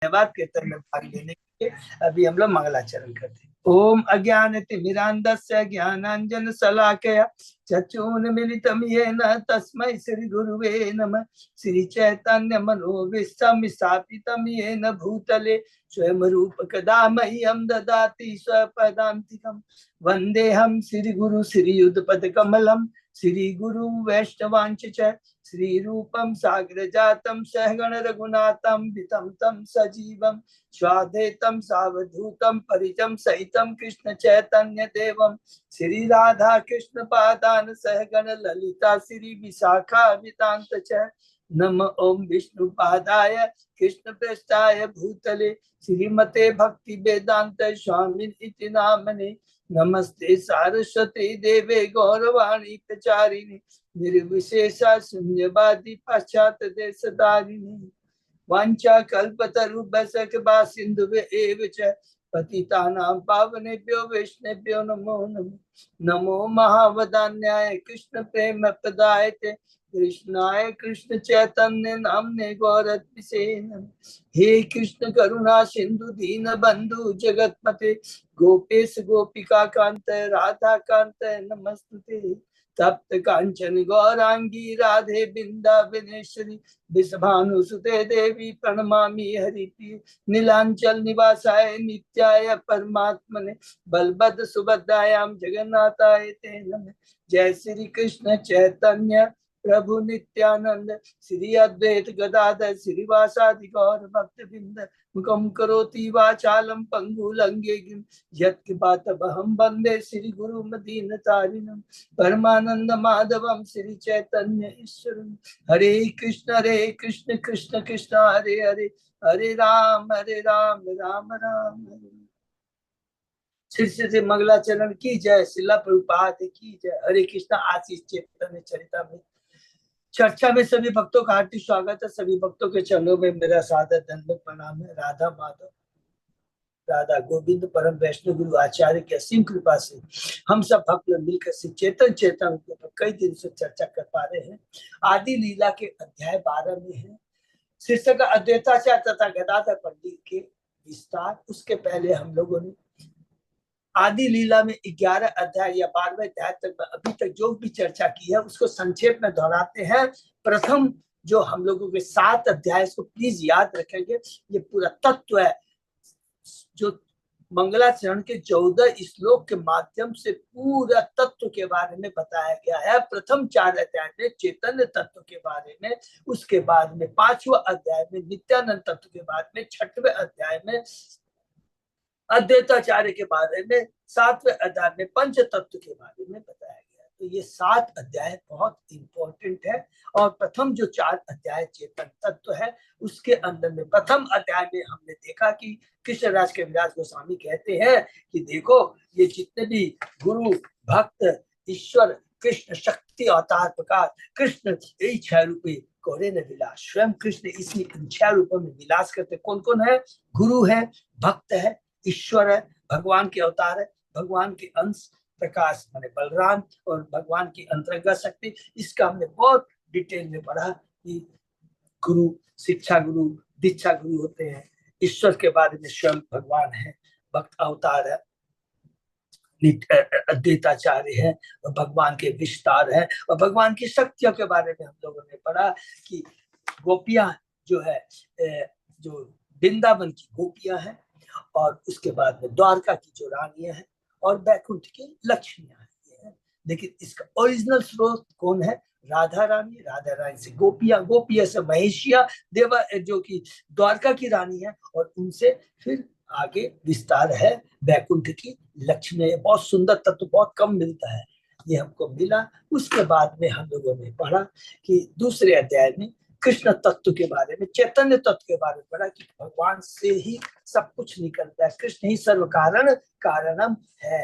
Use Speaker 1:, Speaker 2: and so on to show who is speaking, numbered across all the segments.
Speaker 1: धन्यवाद कीर्तन में भाग लेने के लिए। अभी हम लोग मंगलाचरण करते हैं। ओम अज्ञानतिमिरान्धस्य ज्ञानाञ्जन शलाकया चक्षुन्मीलितं येन तस्मै श्री गुरुवे नमः। श्री चैतन्य मनोभीष्टं स्थापितं येन भूतले स्वयं रूप कदा मह्यं ददाति स्वपदान्तिकं। वन्देऽहं श्री गुरु श्रीयुतपदकमलं श्री गुरु वैष्णवांच च श्री रूपम साग्र जातम सहगण रघुनाथम वितम तम सजीवम स्वाधेतम सावधूतम परिजम सहितम कृष्ण चैतन्य देवम श्री राधा कृष्ण पादान सहगण ललिता श्री विशाखा वितांत च नम ओम विष्णु पादाय कृष्ण प्रेष्ठाय भूतले श्रीमते भक्ति वेदांत स्वामी इति नामने नमस्ते सारस्वती देवे गौरवाणी प्रचारिणी निर्विशेषा शून्यवादी पाश्चात देश दारिणी वांछा कल्पतरुभ्यश्च कृपा सिन्धुभ्य च पतितानां पावनेभ्यो वैष्णवेभ्यो नमो नमः। नमो महावदान्याय कृष्ण प्रेम प्रदायते कृष्णाय कृष्ण चैतन्य नामने गौरत्से नमः। हे कृष्ण करुणा सिंधु दीन बंधु जगतपते गोपेश गोपिका कांत राधा कांत नमस्तुते। तप्त कांचन गौरांगी राधे बिंदावनेश्वरी विषभानुसुते देवी प्रणमामि हरिप्रिय। नीलांचल निवासाय नित्याय परमात्मने बलभद्र सुभद्रायां जगन्नाथाय ते नमः। जय श्री कृष्ण चैतन्य प्रभु नित्यानंद श्री अद्वैत गदाधर श्रीवासादि गौर भक्तवृंद मुखम करोति वाचालम पंगुलंघ्यं यत्कृपातमहं वन्दे श्री गुरु मदीनतारिणं परमानंद माधवम श्री चैतन्य ईश्वरं। हरे कृष्ण कृष्ण कृष्ण हरे हरे हरे राम राम राम हरे। श्री मंगलाचरण की जय। श्रील प्रभुपाद की जय। हरे कृष्ण। आशीष चैतन्य चरितामृत चर्चा में सभी भक्तों का हार्दिक स्वागत है। सभी भक्तों के चरणों में मेरा सादर दंडवत प्रणाम है। राधा माधव राधा गोविंद परम वैष्णव गुरु आचार्य की असीम कृपा से हम सब भक्त लोग मिलकर श्री चेतन चेतन के ऊपर कई दिन से चर्चा कर पा रहे हैं। आदि लीला के अध्याय 12 में है शीर्षक अद्वैताचार्य तथा गदाधर पंडित के विस्तार। उसके पहले हम लोगों ने आदि लीला में 11 अध्याय या 12वें अध्याय तक अभी तक जो भी चर्चा की है उसको संक्षेप में दोहराते हैं। प्रथम जो हम लोगों के 7 अध्याय इसको प्लीज याद रखेंगे। ये पूरा तत्व है जो मंगलाचरण के 14 श्लोक के माध्यम से पूरा तत्व के बारे में बताया गया है। प्रथम 4 अध्याय में चैतन्य तत्व के बारे में, उसके बाद में 5वां अध्याय में नित्यानंद तत्व के बाद में 6वें अध्याय में अद्वैताचार्य के बारे में, 7वें अध्याय में पंच तत्व के बारे में बताया गया। तो ये 7 अध्याय बहुत इंपॉर्टेंट है। और प्रथम जो 4 अध्याय चेतन तत्व है उसके अंदर में प्रथम अध्याय में हमने देखा कि कृष्णराज के विराज गोस्वामी कहते हैं कि देखो ये जितने भी गुरु भक्त ईश्वर कृष्ण शक्ति अवतार प्रकार कृष्ण यही 6 रूपे कोरे ने विलास। स्वयं कृष्ण इसी 6 रूपों में विलास करते। कौन कौन है? गुरु है, भक्त है, ईश्वर है, भगवान के अवतार है, भगवान के अंश प्रकाश माने बलराम और भगवान की अंतर्गत शक्ति। इसका हमने बहुत डिटेल में पढ़ा कि गुरु शिक्षा गुरु दीक्षा गुरु होते हैं। ईश्वर के बारे में स्वयं भगवान है, भक्त अवतार है, अद्वैताचार्य है और भगवान के विस्तार है। और भगवान की शक्तियों के बारे में हम लोगों ने पढ़ा कि गोपियां जो है जो वृंदावन की गोपियां हैं और उसके बाद में द्वारका की जो रानियां हैं और बैकुंठ की लक्ष्मियां हैं। लेकिन इसका ओरिजिनल स्रोत कौन है? राधा रानी। राधा रानी से गोपियां, गोपियां से महेशिया देवा जो कि द्वारका की रानी है और उनसे फिर आगे विस्तार है बैकुंठ की लक्ष्मी। बहुत सुंदर तत्व बहुत कम मिलता है, ये हमको मिला। उसके बाद में हम लोगों ने पढ़ा कि दूसरे अध्याय में कृष्ण तत्व के बारे में, चैतन्य तत्व के बारे में पढ़ा कि भगवान से ही सब कुछ निकलता है। कृष्ण ही सर्व कारण कारणम है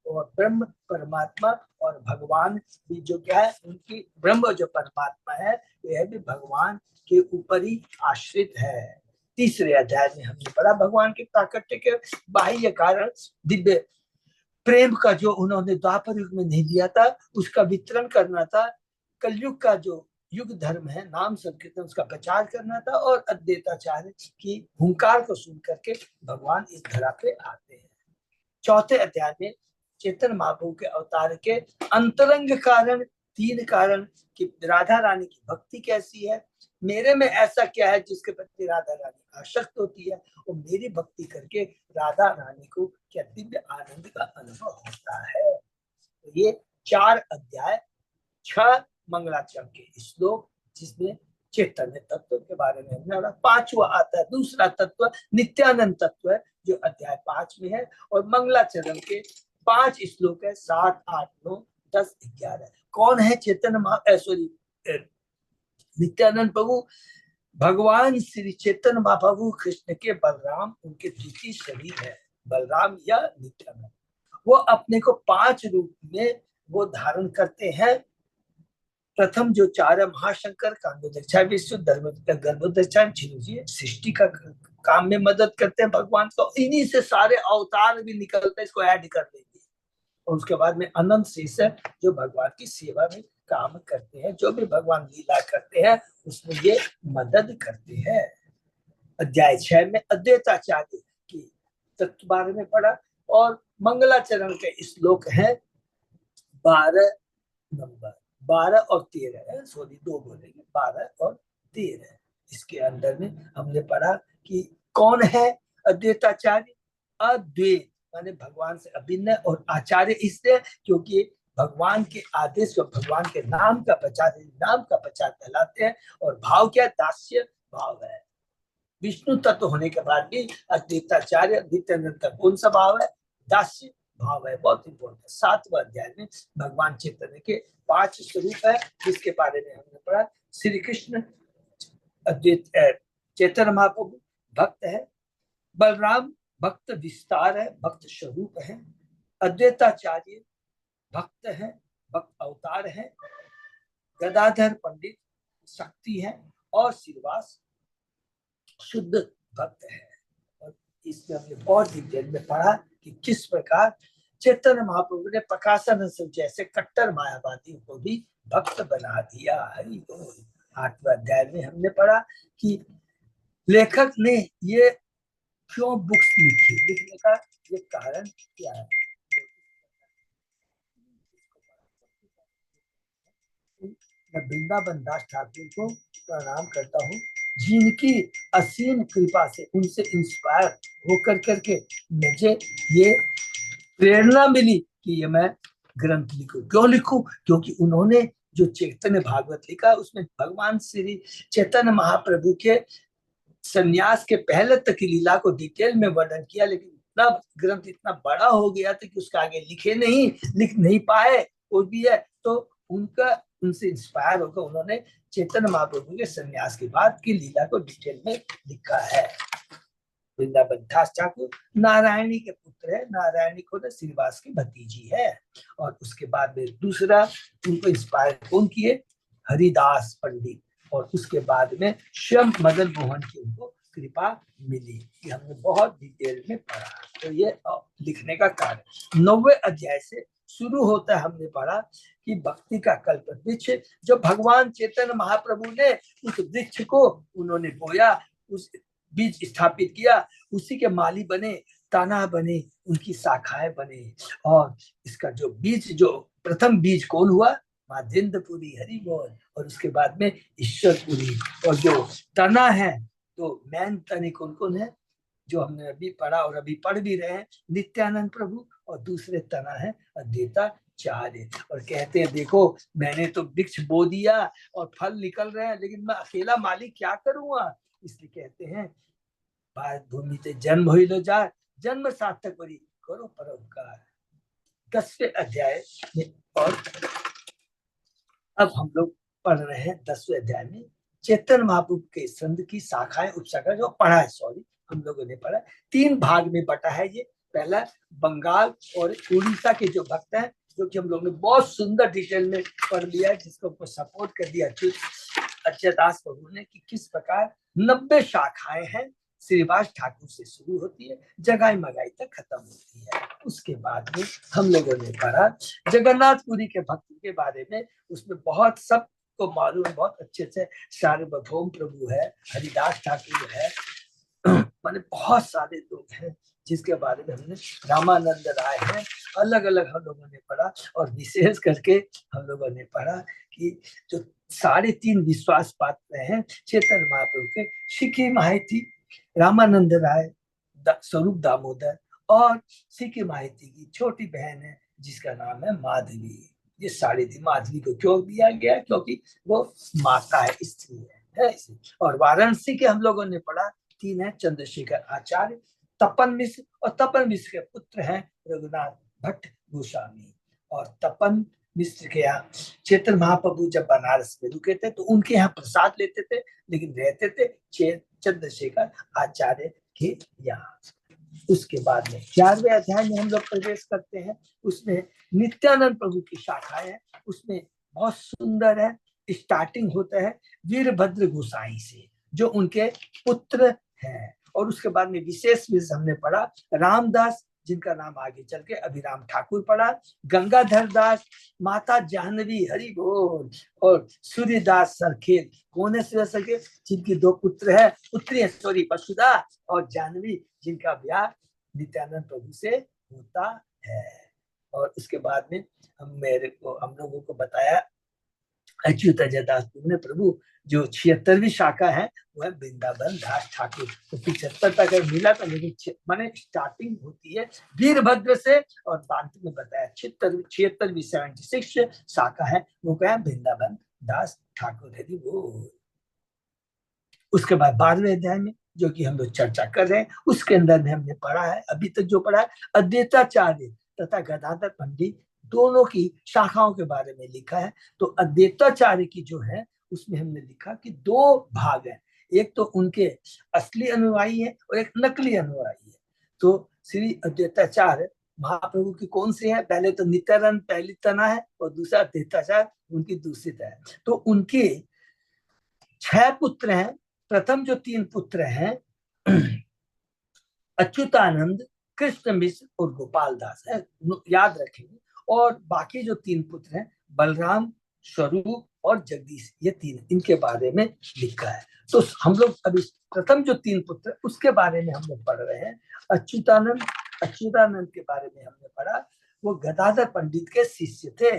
Speaker 1: और ब्रह्म परमात्मा और भगवान भी जो क्या है उनकी ब्रह्म जो परमात्मा है यह भी भगवान के ऊपर ही आश्रित है। तीसरे अध्याय में हमने पढ़ा भगवान के प्राकट्य के बाह्य कारण दिव्य प्रेम का जो उन्होंने द्वापर युग में नहीं दिया था उसका वितरण करना था। कलयुग का जो युग धर्म है, नाम संकीर्तन उसका प्रचार करना था, और अद्वैताचार्य की हुंकार को सुन करके भगवान इस धरा पे आते हैं। चौथे अध्याय में चैतन्य महाप्रभु के अवतार के अंतरंग कारण, 3 कारण कि राधा रानी की भक्ति कैसी है, मेरे में ऐसा क्या है जिसके प्रति राधा रानी आसक्त होती है, और मेरी भक्ति करके राधा रानी को क्या दिव्य आनंद का अनुभव होता है। तो ये 4 अध्याय 6 मंगलाचरण के श्लोक, जिसमें चैतन्य तत्व के बारे में हमने, 5वां आता है दूसरा तत्व नित्यानंद तत्व है, जो अध्याय 5 में है, और मंगलाचरण के 5 श्लोक है, 7, 8, 9, 10, 11। कौन है चैतन्य सॉरी नित्यानंद प्रभु? भगवान श्री चैतन्य महाप्रभु कृष्ण के बलराम, उनके द्वितीय शरीर है बलराम या नित्यानंद। वो अपने को 5 रूप में वो धारण करते हैं। प्रथम जो 4 महाशंकर, कांडोदक्षा विश्व, गर्भोदक्षा, सृष्टि का काम में मदद करते हैं भगवान, तो इन्हीं से सारे अवतार भी निकलते हैं, इसको ऐड कर देंगे। और उसके बाद में अनंत शेष है, जो भगवान की सेवा में काम करते हैं, जो भी भगवान लीला करते हैं उसमें ये मदद करते हैं। अध्याय 6 में अद्वैताचार्य की तत्व बारे में पढ़ा, और मंगलाचरण के श्लोक है 12 नंबर, 12 और 13, सॉरी 2 बोलेंगे, 12 और 13। इसके अंदर में हमने पढ़ा कि कौन है अद्वैताचार्य? अद्वैत माने भगवान से अभिन्न, और आचार्य इसलिए क्योंकि भगवान के आदेश और भगवान के नाम का प्रचार कहलाते हैं। और भाव क्या? दास्य भाव है। विष्णु तत्व होने के बाद भी अद्वैताचार्य नित्यानंद का कौन सा भाव है? दास्य भाव है, बहुत इंपॉर्टेंट। 7वां अध्याय में भगवान चैतन्य के 5 स्वरूप है, जिसके बारे में हमने पढ़ा। श्री कृष्ण अद्वैत चैतन्य महाप्रभु भक्त है, बलराम भक्त विस्तार है, भक्त स्वरूप है, अद्वैताचार्य भक्त है, भक्त अवतार है, गदाधर पंडित शक्ति है, और श्रीवास शुद्ध भक्त है। और इसमें हमने बहुत डिटेल में पढ़ा कि किस प्रकार चैतन्य महाप्रभु ने प्रकाशन जैसे कट्टर मायावादियों को भी भक्त बना दिया। हरि बोल। 8वां अध्याय में हमने पढ़ा कि लेखक ने ये क्यों बुक्स लिखी, लिखने का ये कारण क्या है। मैं वृंदावन दास ठाकुर को प्रणाम करता हूँ, जिनकी असीम कृपा से, उनसे इंस्पायर होकर करके मुझे ये प्रेरणा मिली कि ये मैं ग्रंथ लिखूं। क्यों लिखूं? क्योंकि उन्होंने जो चैतन्य भागवत लिखा, उसमें भगवान श्री चैतन्य महाप्रभु के संन्यास के पहले तक की लीला को डिटेल में वर्णन किया, लेकिन इतना ग्रंथ इतना बड़ा हो गया था कि उसका आगे लिख नहीं पाए। वो भी है तो उनसे इंस्पायर होकर उन्होंने चैतन्य महाप्रभु के संन्यास के बाद की लीला को डिटेल में लिखा है। वृंदावन दास ठाकुर नारायणी के पुत्र है, नारायणी को श्रीवास की भतीजी है। और उसके बाद में दूसरा उनको इंस्पायर कौन किए? हरिदास पंडित। और उसके बाद में स्वयं मदन मोहन की उनको कृपा मिली। ये हमने बहुत डिटेल में पढ़ा। तो ये लिखने का कार्य 9वें अध्याय से शुरू होता है। हमने पढ़ा कि भक्ति का कल्प वृक्ष, जो भगवान चैतन्य महाप्रभु ने उस वृक्ष को उन्होंने बोया, उस बीज स्थापित किया, उसी के माली बने, तना बने, उनकी शाखाएं बने। और इसका जो बीज, जो प्रथम बीज कौन हुआ? माधेंद्रपुरी, हरि बोल। और उसके बाद में ईश्वरपुरी। और जो तना है, तो मैन तने कौन कौन है, जो हमने अभी पढ़ा और अभी पढ़ भी रहे हैं, नित्यानंद प्रभु। और दूसरे तना है अद्वैताचार्य। और कहते हैं देखो, मैंने तो वृक्ष बो दिया और फल निकल रहे हैं, लेकिन मैं अकेला माली क्या करूंगा? इसलिए कहते हैं भारत भूमि से जन्म हो लो जा, जन्म सार्थक करी, करो परोपकार। 10वें अध्याय में, और अब हम लोग पढ़ रहे हैं 10वें अध्याय में चैतन्य महाप्रभु के संत की शाखाएं, उपशाखा जो पढ़ा है, सॉरी हम लोगों ने पढ़ा, 3 भाग में बटा है ये। पहला बंगाल और उड़ीसा के जो भक्त हैं, जो कि हम लोग ने बहुत सुंदर डिटेल में पढ़ लिया है, जिसको सपोर्ट कर दिया अच्युतदास प्रभु ने, कि किस प्रकार 90 शाखाएं हैं। श्रीवास ठाकुर से शुरू होती है, जगाई मगाई तक खत्म होती है। उसके बाद में हम लोगों ने पढ़ा जगन्नाथपुरी के भक्त के बारे में। उसमें बहुत सब को मालूम है बहुत अच्छे से, सार्वभौम प्रभु है, हरिदास ठाकुर है, माने बहुत सारे लोग हैं जिसके बारे में हमने, रामानंद राय हैं, अलग अलग हम लोगों ने पढ़ा। और विशेष करके हम लोगों ने पढ़ा कि जो 3.5 विश्वास पात्र हैं चैतन्य महाप्रभु के, सिक्की माहिती, रामानंद राय, स्वरूप दामोदर, और सिक्की माहिती की छोटी बहन है जिसका नाम है माधवी। ये 3.5 माधवी को क्यों दिया गया? क्योंकि वो माता है, स्त्री है इसे। और वाराणसी के हम लोगों ने पढ़ा 3 है, चंद्रशेखर आचार्य, तपन मिश्र, और तपन मिश्र के पुत्र हैं रघुनाथ भट्ट गोस्वामी। और तपन मिश्र के यहाँ चैतन्य महाप्रभु जब बनारस में रुके थे तो उनके यहाँ प्रसाद लेते थे, लेकिन रहते थे चंद्रशेखर आचार्य के यहाँ। उसके बाद में 11वें अध्याय में हम लोग प्रवेश करते हैं। उसमें नित्यानंद प्रभु की शाखा है, उसमें बहुत सुंदर है। स्टार्टिंग होता है वीरभद्र गोसाई से, जो उनके पुत्र हैं। और उसके बाद में विशेष हमने पढ़ा रामदास, जिनका नाम आगे चल के अभिराम ठाकुर पढ़ा, गंगाधर दास, माता जाह्नवी, हरि बोल, और सूर्यदास सरखेल। कौन है सूर्य सरखेल? जिनकी 2 पुत्र है, पुत्री है, सॉरी, वसुधा और जाह्नवी, जिनका ब्याह नित्यानंद प्रभु से होता है। और उसके बाद में हम लोगों को बताया अच्युत दास ने प्रभु, जो 76वीं शाखा है वो है वृंदावन दास ठाकुर। तो 75 तक मिला था, लेकिन माने स्टार्टिंग होती है वीरभद्र से, और अंत में बताया 76वीं 76 शाखा है वो क्या है? वृंदावन दास ठाकुर है। वो उसके बाद 12वें अध्याय में जो कि हम लोग चर्चा कर रहे हैं, उसके अंदर में हमने पढ़ा है, अभी तक जो पढ़ा है, अद्वैताचार्य तथा गदाधर पंडित दोनों की शाखाओं के बारे में लिखा है। तो अद्वैताचार्य की जो है उसमें हमने लिखा कि 2 भाग हैं, एक तो उनके असली अनुयायी है और एक नकली अनुयायी है। तो श्री अद्वैताचार्य महाप्रभु की कौन सी है? पहले तो नित्यानंद पहली तना है और दूसरा अद्वैताचार्य उनकी दूसरी तना है। तो उनके 6 पुत्र हैं। प्रथम जो 3 पुत्र हैं अच्युतानंद, कृष्ण मिश्र और गोपाल दास है, याद रखेंगे। और बाकी जो 3 पुत्र हैं बलराम, स्वरूप और जगदीश, ये 3, इनके बारे में लिखा है। तो हम लोग अभी प्रथम जो 3 पुत्र उसके बारे में हम लोग पढ़ रहे हैं। अच्युतानंद के बारे में हमने पढ़ा, वो गदाधर पंडित के शिष्य थे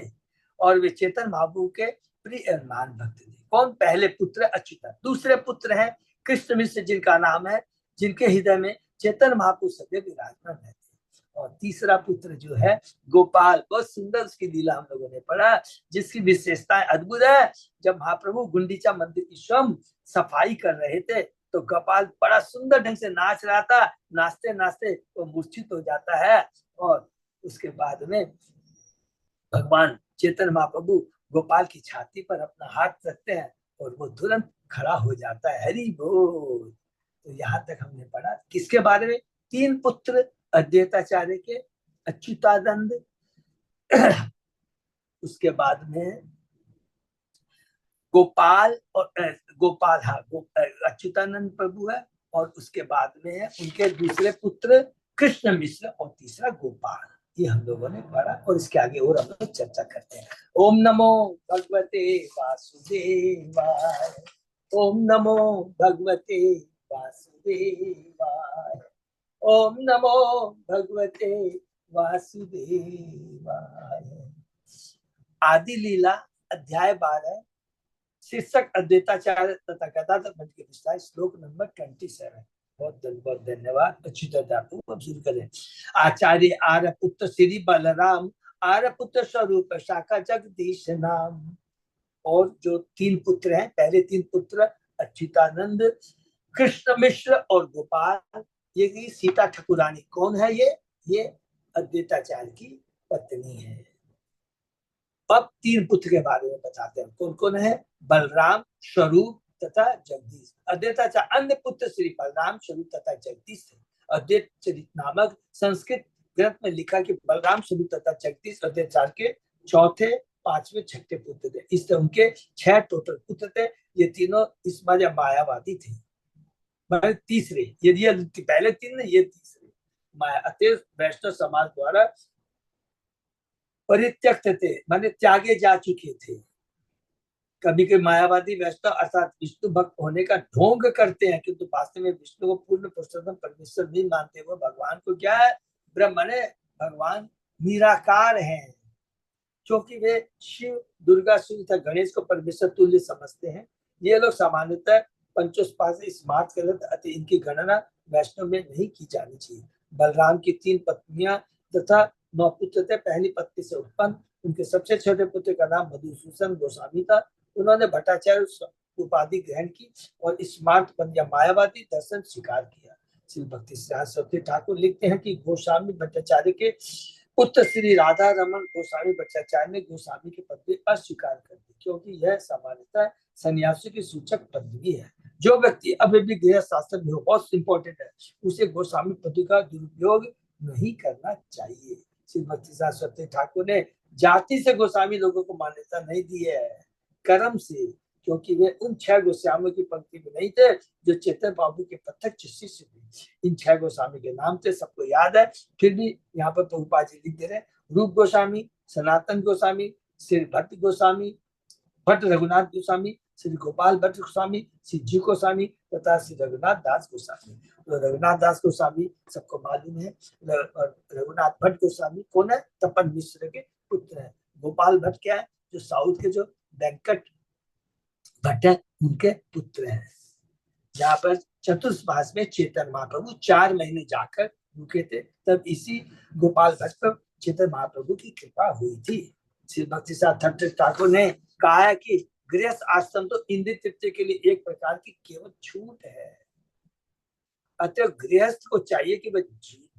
Speaker 1: और वे चैतन्य महाप्रभु के प्रिय भक्त थे। कौन? पहले पुत्र अच्युतानंद। दूसरे पुत्र हैं कृष्ण मिश्र, जिनका नाम है, जिनके हृदय में चैतन्य महाप्रभु सदैव विराजमान रहते हैं। और तीसरा पुत्र जो है गोपाल, बहुत सुंदर उसकी लीला हम लोगों ने पढ़ा, जिसकी विशेषताएं अद्भुत है। जब महाप्रभु गुंडीचा मंदिर की स्वयं सफाई कर रहे थे तो गोपाल बड़ा सुंदर ढंग से नाच रहा था। नाचते नाचते वो मूर्छित हो जाता है और उसके बाद में भगवान चैतन्य महाप्रभु गोपाल की छाती पर अपना हाथ रखते हैं और वो तुरंत खड़ा हो जाता है। हरि बोल। तो यहाँ तक हमने पढ़ा किसके बारे में? 3 पुत्र अद्वैताचार्य के, अच्युतानंद, उसके बाद में गोपाल, और गोपाल, हाँ, अच्युतानंद प्रभु है, और उसके बाद में है उनके दूसरे पुत्र कृष्ण मिश्र, और तीसरा गोपाल। ये हम लोगों ने पढ़ा और इसके आगे और हम लोग चर्चा करते हैं। ओम नमो भगवते वासुदेवाय, ओम नमो भगवते वासुदेवाय, ओम नमो भगवते वासुदेवाय। आदि लीला अध्याय 12, शीर्षक अद्वैताचार्य तथा गदाधर पंडित के विस्तार, श्लोक नंबर 27। बहुत बहुत धन्यवाद। अच्छी तरह अब शुरू करें। आचार्य आर्य पुत्र श्री बलराम, आर्य पुत्र स्वरूप शाखा जगदीश नाम। और जो 3 पुत्र हैं, पहले 3 पुत्र अच्युतानंद, कृष्ण मिश्र और गोपाल, ये सीता ठाकुरानी। कौन है ये अद्वैताचार्य की पत्नी है। अब 3 पुत्र के बारे में बताते हैं, कौन कौन है? बलराम, स्वरूप तथा जगदीश। अद्वैताचार्य अन्य पुत्र श्री बलराम, स्वरूप तथा जगदीश थे। अद्वैत चरित नामक संस्कृत ग्रंथ में लिखा कि बलराम, स्वरूप तथा जगदीश अद्वैताचार्य के चौथे, 5वें, 6ठे पुत्र थे। इससे उनके 6 टोटल पुत्र थे। ये तीनों इस बार मायावादी थे, तीसरे, यदि पहले 3 ये तीसरे माया, अतः वैष्णव समाज द्वारा परित्यक्त थे, माने त्यागे जा चुके थे। कभी के मायावादी वैष्णव अर्थात विष्णु भक्त होने का ढोंग करते हैं, किंतु वास्तव में विष्णु को पूर्ण पुरुषोत्तम परमेश्वर नहीं मानते। वो भगवान को क्या है, ब्रह्मण है, भगवान निराकार है, क्योंकि वे शिव, दुर्गा, सूर्य तथा गणेश को परमेश्वर तुल्य समझते हैं। ये लोग सामान्यतः पंचोपास्य स्मार्ट करते, अतः इनकी गणना वैष्णव में नहीं की जानी चाहिए। बलराम की 3 पत्नियां तथा 9 पुत्र थे। पहली पत्नी से उत्पन्न उनके सबसे छोटे पुत्र का नाम मधुसूदन गोस्वामी था। उन्होंने भट्टाचार्य उपाधि ग्रहण की और स्मार्ट या मायावादी दर्शन स्वीकार किया। श्री भक्ति सरस्वती ठाकुर लिखते हैं कि गोस्वामी भट्टाचार्य के पुत्र श्री राधा रमन गोस्वामी भट्टाचार्य ने गोस्वामी की पदवी अस्वीकार कर दी, क्योंकि यह सामान्यतः सन्यासी की सूचक पदवी है। जो व्यक्ति अभी भी गृह शास्त्र में हो, बहुत इंपॉर्टेंट है, उसे गोस्वामी पदवी का दुरुपयोग नहीं करना चाहिए। श्री भक्ति सरस्वती ठाकुर ने जाति से गोस्वामी लोगों को मान्यता नहीं दी है, कर्म से, क्योंकि वे उन 6 गोस्वामियों की पंक्ति में नहीं थे जो चेतन बाबू के प्रत्यक्ष शिष्य थे। इन 6 गोस्वामी के नाम थे, सबको याद है, फिर भी यहाँ पर प्रभुपाद जी लिख दे रहे हैं। रूप गोस्वामी, सनातन गोस्वामी, श्री भट्ट गोस्वामी, भट्ट रघुनाथ गोस्वामी, श्री गोपाल भट्ट गोस्वामी, श्री जी गोस्वामी तथा श्री रघुनाथ दास गोस्वामी। तो रघुनाथ दास गोस्वामी सबको मालूम है। रघुनाथ भट्ट गोस्वामी कौन है, तपन मिश्र के पुत्र है। गोपाल भट्ट क्या है, जो साउथ के जो वेंकट भट्ट है उनके पुत्र हैं। जहाँ पर चतुर्मास में चेतन महाप्रभु 4 महीने जाकर रुके थे, तब इसी गोपाल भट्ट पर चेतन महाप्रभु की कृपा हुई थी। श्री भक्ति साहब ठाकुर ने कहा है कि गृहस्थ आश्रम तो इंद्रिय तृप्ति के लिए एक प्रकार की केवल छूट है। अतः गृहस्थ को चाहिए कि वह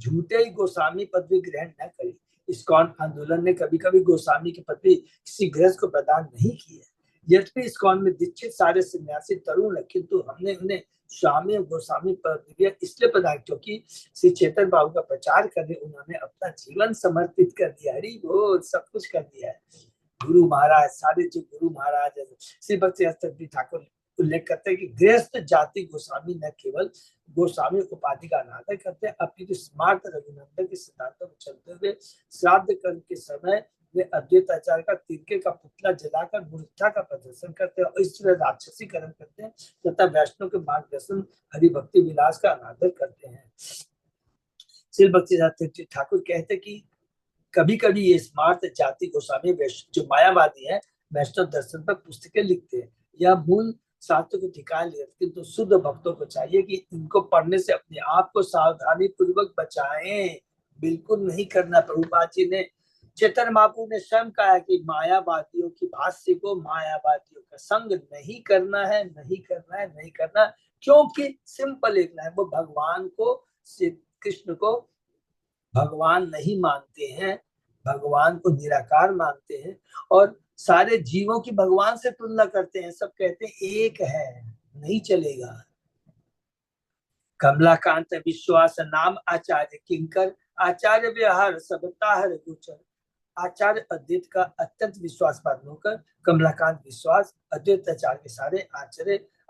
Speaker 1: झूठे ही गोस्वामी पदवी ग्रहण न करे। इस्कॉन आंदोलन ने कभी कभी गोस्वामी की पदवी किसी गृहस्थ को प्रदान नहीं की है। यद्यपि इस्कॉन में दीक्षित सारे सन्यासी तरुण है, किंतु हमने उन्हें स्वामी और गोस्वामी पदवी इसलिए प्रदान क्योंकि श्री चेतन बाबू का प्रचार करने उन्होंने अपना जीवन समर्पित कर दिया। हरि बोल, सब कुछ कर दिया है। गुरु महाराज, सारे जो गुरु महाराज है, श्री भक्ति ठाकुर उल्लेख करते हैं कि गृहस्थ जाति गोस्वामी न केवल गोस्वामी उपाधि का अनादर करते हैं, अपनी स्मार्ट रघुनंदन के सिद्धांतों में चलते हुए श्राद्ध कर्म के समय वे अद्वैत आचार्य का तिनके का पुतला जलाकर मूर्खता का प्रदर्शन करते हैं और इस तरह राक्षसी कर्म करते हैं तथा वैष्णव के मार्गदर्शन हरि भक्ति विलास का अनादर करते हैं। श्री भक्ति ठाकुर कहते हैं कि कभी कभी ये स्मार्ट जाति गोस्वामी जो मायावादी है वैष्णव दर्शन पर पुस्तकें लिखते हैं या मूल शास्त्र को ठिकाने ले, किंतु शुद्ध भक्तों को चाहिए कि इनको पढ़ने से अपने आप को सावधानी पूर्वक बचाएं। बिल्कुल नहीं करना। प्रभुपाद जी ने, चेतन महाप्रभु ने स्वयं कहा कि मायावादियों की भाष्य को, मायावादियों का संग नहीं करना है, नहीं करना है, नहीं करना, क्योंकि सिंपल एक लाइन, वो भगवान को, श्री कृष्ण को भगवान नहीं मानते हैं, भगवान को निराकार मानते हैं और सारे जीवों की भगवान से तुलना करते हैं। सब कहते हैं एक है, नहीं चलेगा। कमलाकांत विश्वास नाम आचार्य किंकर, आचार्य व्यवहार सबता हर गोचर। आचार्य अद्वैत का अत्यंत विश्वास पात्र होकर कमलाकांत विश्वास अद्वैत आचार्य के सारे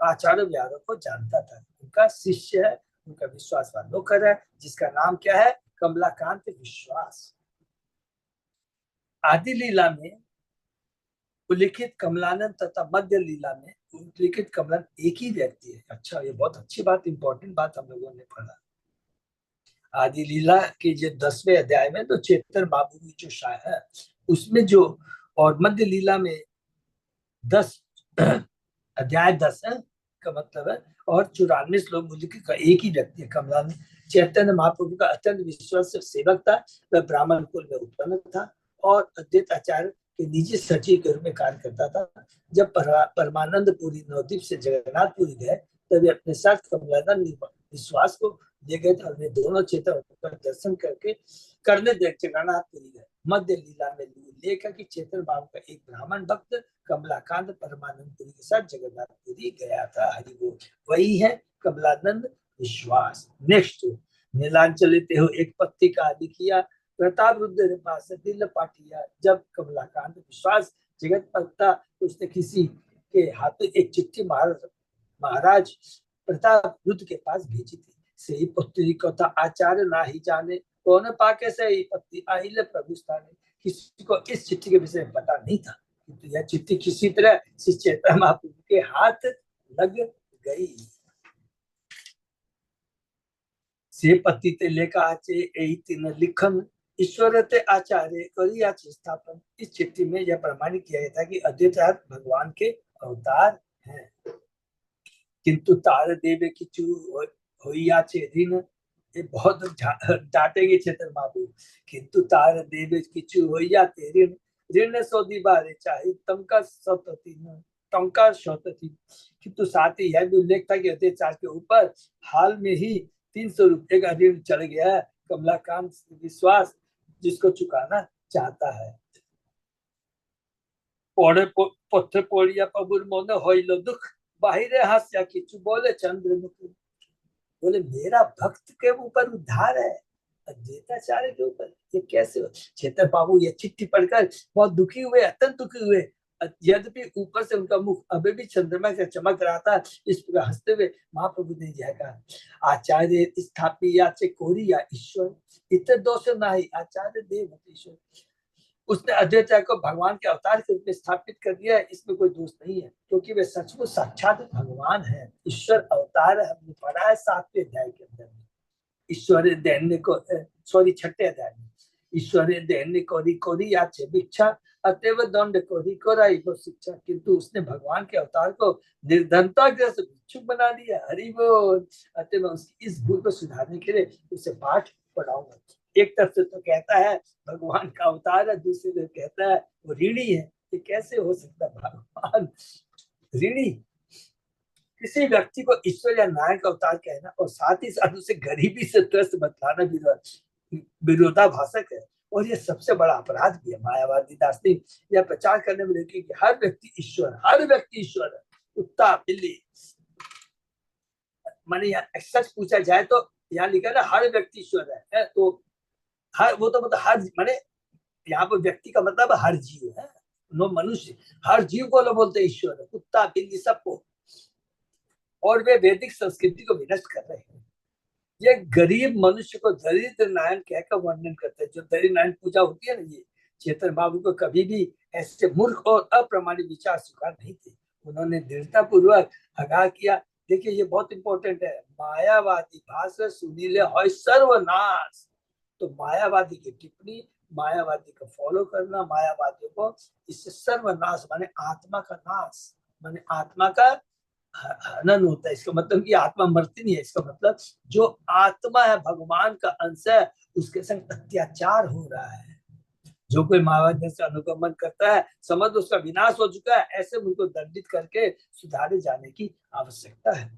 Speaker 1: आचार्य व्यवहारों को जानता था। उनका शिष्य है, उनका विश्वास पात्र नौकर है, जिसका नाम क्या है, कमलाकांत विश्वास। आदि लीला में उल्लिखित कमलानंद तथा मध्य लीला में उल्लिखित कमलानंद एक ही व्यक्ति है। अच्छा, ये बहुत अच्छी बात, इंपॉर्टेंट बात हम लोगों ने पढ़ा। आदि लीला के जो 10वें अध्याय में तो चेतन बाबू की जो शायद है उसमें जो, और मध्य लीला में 10 अध्याय 10 है का मतलब है, और 94 श्लोक उल्लिखित का एक ही व्यक्ति है कमलानंद। चैतन्य महाप्रभु का अत्यंत विश्वास सेवक था। वह ब्राह्मण कुल में उत्पन्न था और अद्वैत आचार्य के निजी सचिव के रूप में कार्य करता था। जब परमानंदपुरी नवद्वीप से जगन्नाथपुरी गए तब वे अपने साथ कमलानंद विश्वास को ले गए थे और वे दोनों चेतन दर्शन करने जगन्नाथपुरी गए। मध्य लीला में उल्लेख है कि चेतन बाबू का एक ब्राह्मण भक्त कमलाकांत परमानंदपुरी के साथ जगन्नाथपुरी गया था। हरि बोल, वही है कमलानंद विश्वास। नेक्स्ट, नीलांचलित हो एक पत्ती का आदि किया, प्रताप रुद्र के पास से दिल पाटिया। जब कमलाकांत विश्वास जगत पलता तो उसने किसी के हाथों एक चिट्ठी महाराज प्रताप रुद्र के पास भेजी थी। सही पुत्री को था आचार्य ना ही जाने, कौन पाके से ही पत्ती आहिले प्रभु स्थाने। किसी को इस चिट्ठी के विषय में पता नहीं था। किंतु यह चिट्ठी किसी तरह श्री चैतन्य महाप्रभु के हाथ लग गई। से पति ते लेखा आचे यही तीन लिखन ईश्वर ते आचार्य करी आचे स्थापन। इस चिट्ठी में यह प्रमाणित किया गया था कि अद्वैत भगवान के अवतार हैं, किंतु तार देव किचु होइया चे ऋण। ये बहुत डांटेंगे चेतन महाप्रभु। किंतु तार देव किचु होइया ते ऋण, ऋण सौदी बारे चाहे टंका शतती। किंतु साथ ही यह भी उल्लेख था कि अत्याचार के ऊपर हाल में ही 300 रुपए का ऋण चढ़ गया है। कमलाकांत विश्वास जिसको चुकाना चाहता है। पत्थर पोड़िया पबुर मोन होइलो दुख, बाहिरे हास्या किचु बोले चंद्रमुख। बोले मेरा भक्त के ऊपर उद्धार है, अद्वैताचार्य के ऊपर ये कैसे हो। चेतन बाबू ये चिट्ठी पढ़कर बहुत दुखी हुए, अत्यंत दुखी हुए। यद्यपि ऊपर से उनका मुख अभी भी चंद्रमा से चमक रहा था। इस प्रकार हंसते हुए महाप्रभु ने यह कहा, आचार्य स्थापी या चे कोरी या ईश्वर इतने दोष नहीं, आचार्य देव ईश्वर। उसने अद्वैत को भगवान के अवतार के रूप में स्थापित कर दिया है, इसमें कोई दोष नहीं है, क्योंकि वे सचमुच साक्षात भगवान है। ईश्वर अवतार है, हमने पढ़ा है 7वें अध्याय के अंदर में। ईश्वर दैन्य को सॉरी 6ठे अध्याय में, ईश्वर दैन्य कोरी कोरी याचे भिक्षा अतएव दंड कोरी कोराई वो शिक्षा। किंतु उसने भगवान के अवतार को निर्धनता के भिक्षुक बना दिया। हरि बोल। अतएव उसकी इस भूल को सुधारने के लिए उसे पाठ पढ़ाऊंगा। एक तरफ से तो कहता है भगवान का अवतार है, दूसरी तरफ कहता है वो ऋणी है। ये कैसे हो सकता है, भगवान ऋणी। किसी व्यक्ति को ईश्वर या नारायण का अवतार कहना और साथ ही साथ उसे गरीबी से त्रस्त बतलाना विरोधाभासक है, और ये सबसे बड़ा अपराध भी है। मायावादी दार्शनिक यह प्रचार करने में लगे कि हर व्यक्ति ईश्वर, हर व्यक्ति ईश्वर है। कुत्ता बिल्ली माने सच पूछा जाए तो यहाँ लिखा ना हर व्यक्ति ईश्वर है, तो हर वो तो मतलब हर माने यहाँ पर व्यक्ति का मतलब हर जीव है, नो मनुष्य, हर जीव को लोग बोलते ईश्वर है, कुत्ता बिल्ली सबको। और वे वैदिक संस्कृति को विनष्ट कर रहे हैं। ये गरीब मनुष्य को दरिद्र नारायण कहकर वर्णन करते हैं। जो दरिद्र नारायण पूजा होती है ना, ये चेतन बाबू को कभी भी ऐसे मूर्ख और अप्रमाणित विचार स्वीकार नहीं थे। उन्होंने दृढ़ता पूर्वक आगाह किया। देखिए ये बहुत इंपॉर्टेंट है, मायावादी भाषा सुनीले हो सर्वनाश। तो मायावादी की टिप्पणी, मायावादी को फॉलो करना, मायावादियों को इससे सर्वनाश माने आत्मा का नाश, माने आत्मा का हनन होता है। इसका मतलब कि आत्मा मरती नहीं है, इसका मतलब जो आत्मा है भगवान का अंश है उसके संग अत्याचार हो रहा है। जो कोई मायावादी से अनुगमन करता है समझ उसका विनाश हो चुका है, ऐसे उनको दंडित करके सुधारे जाने की आवश्यकता है।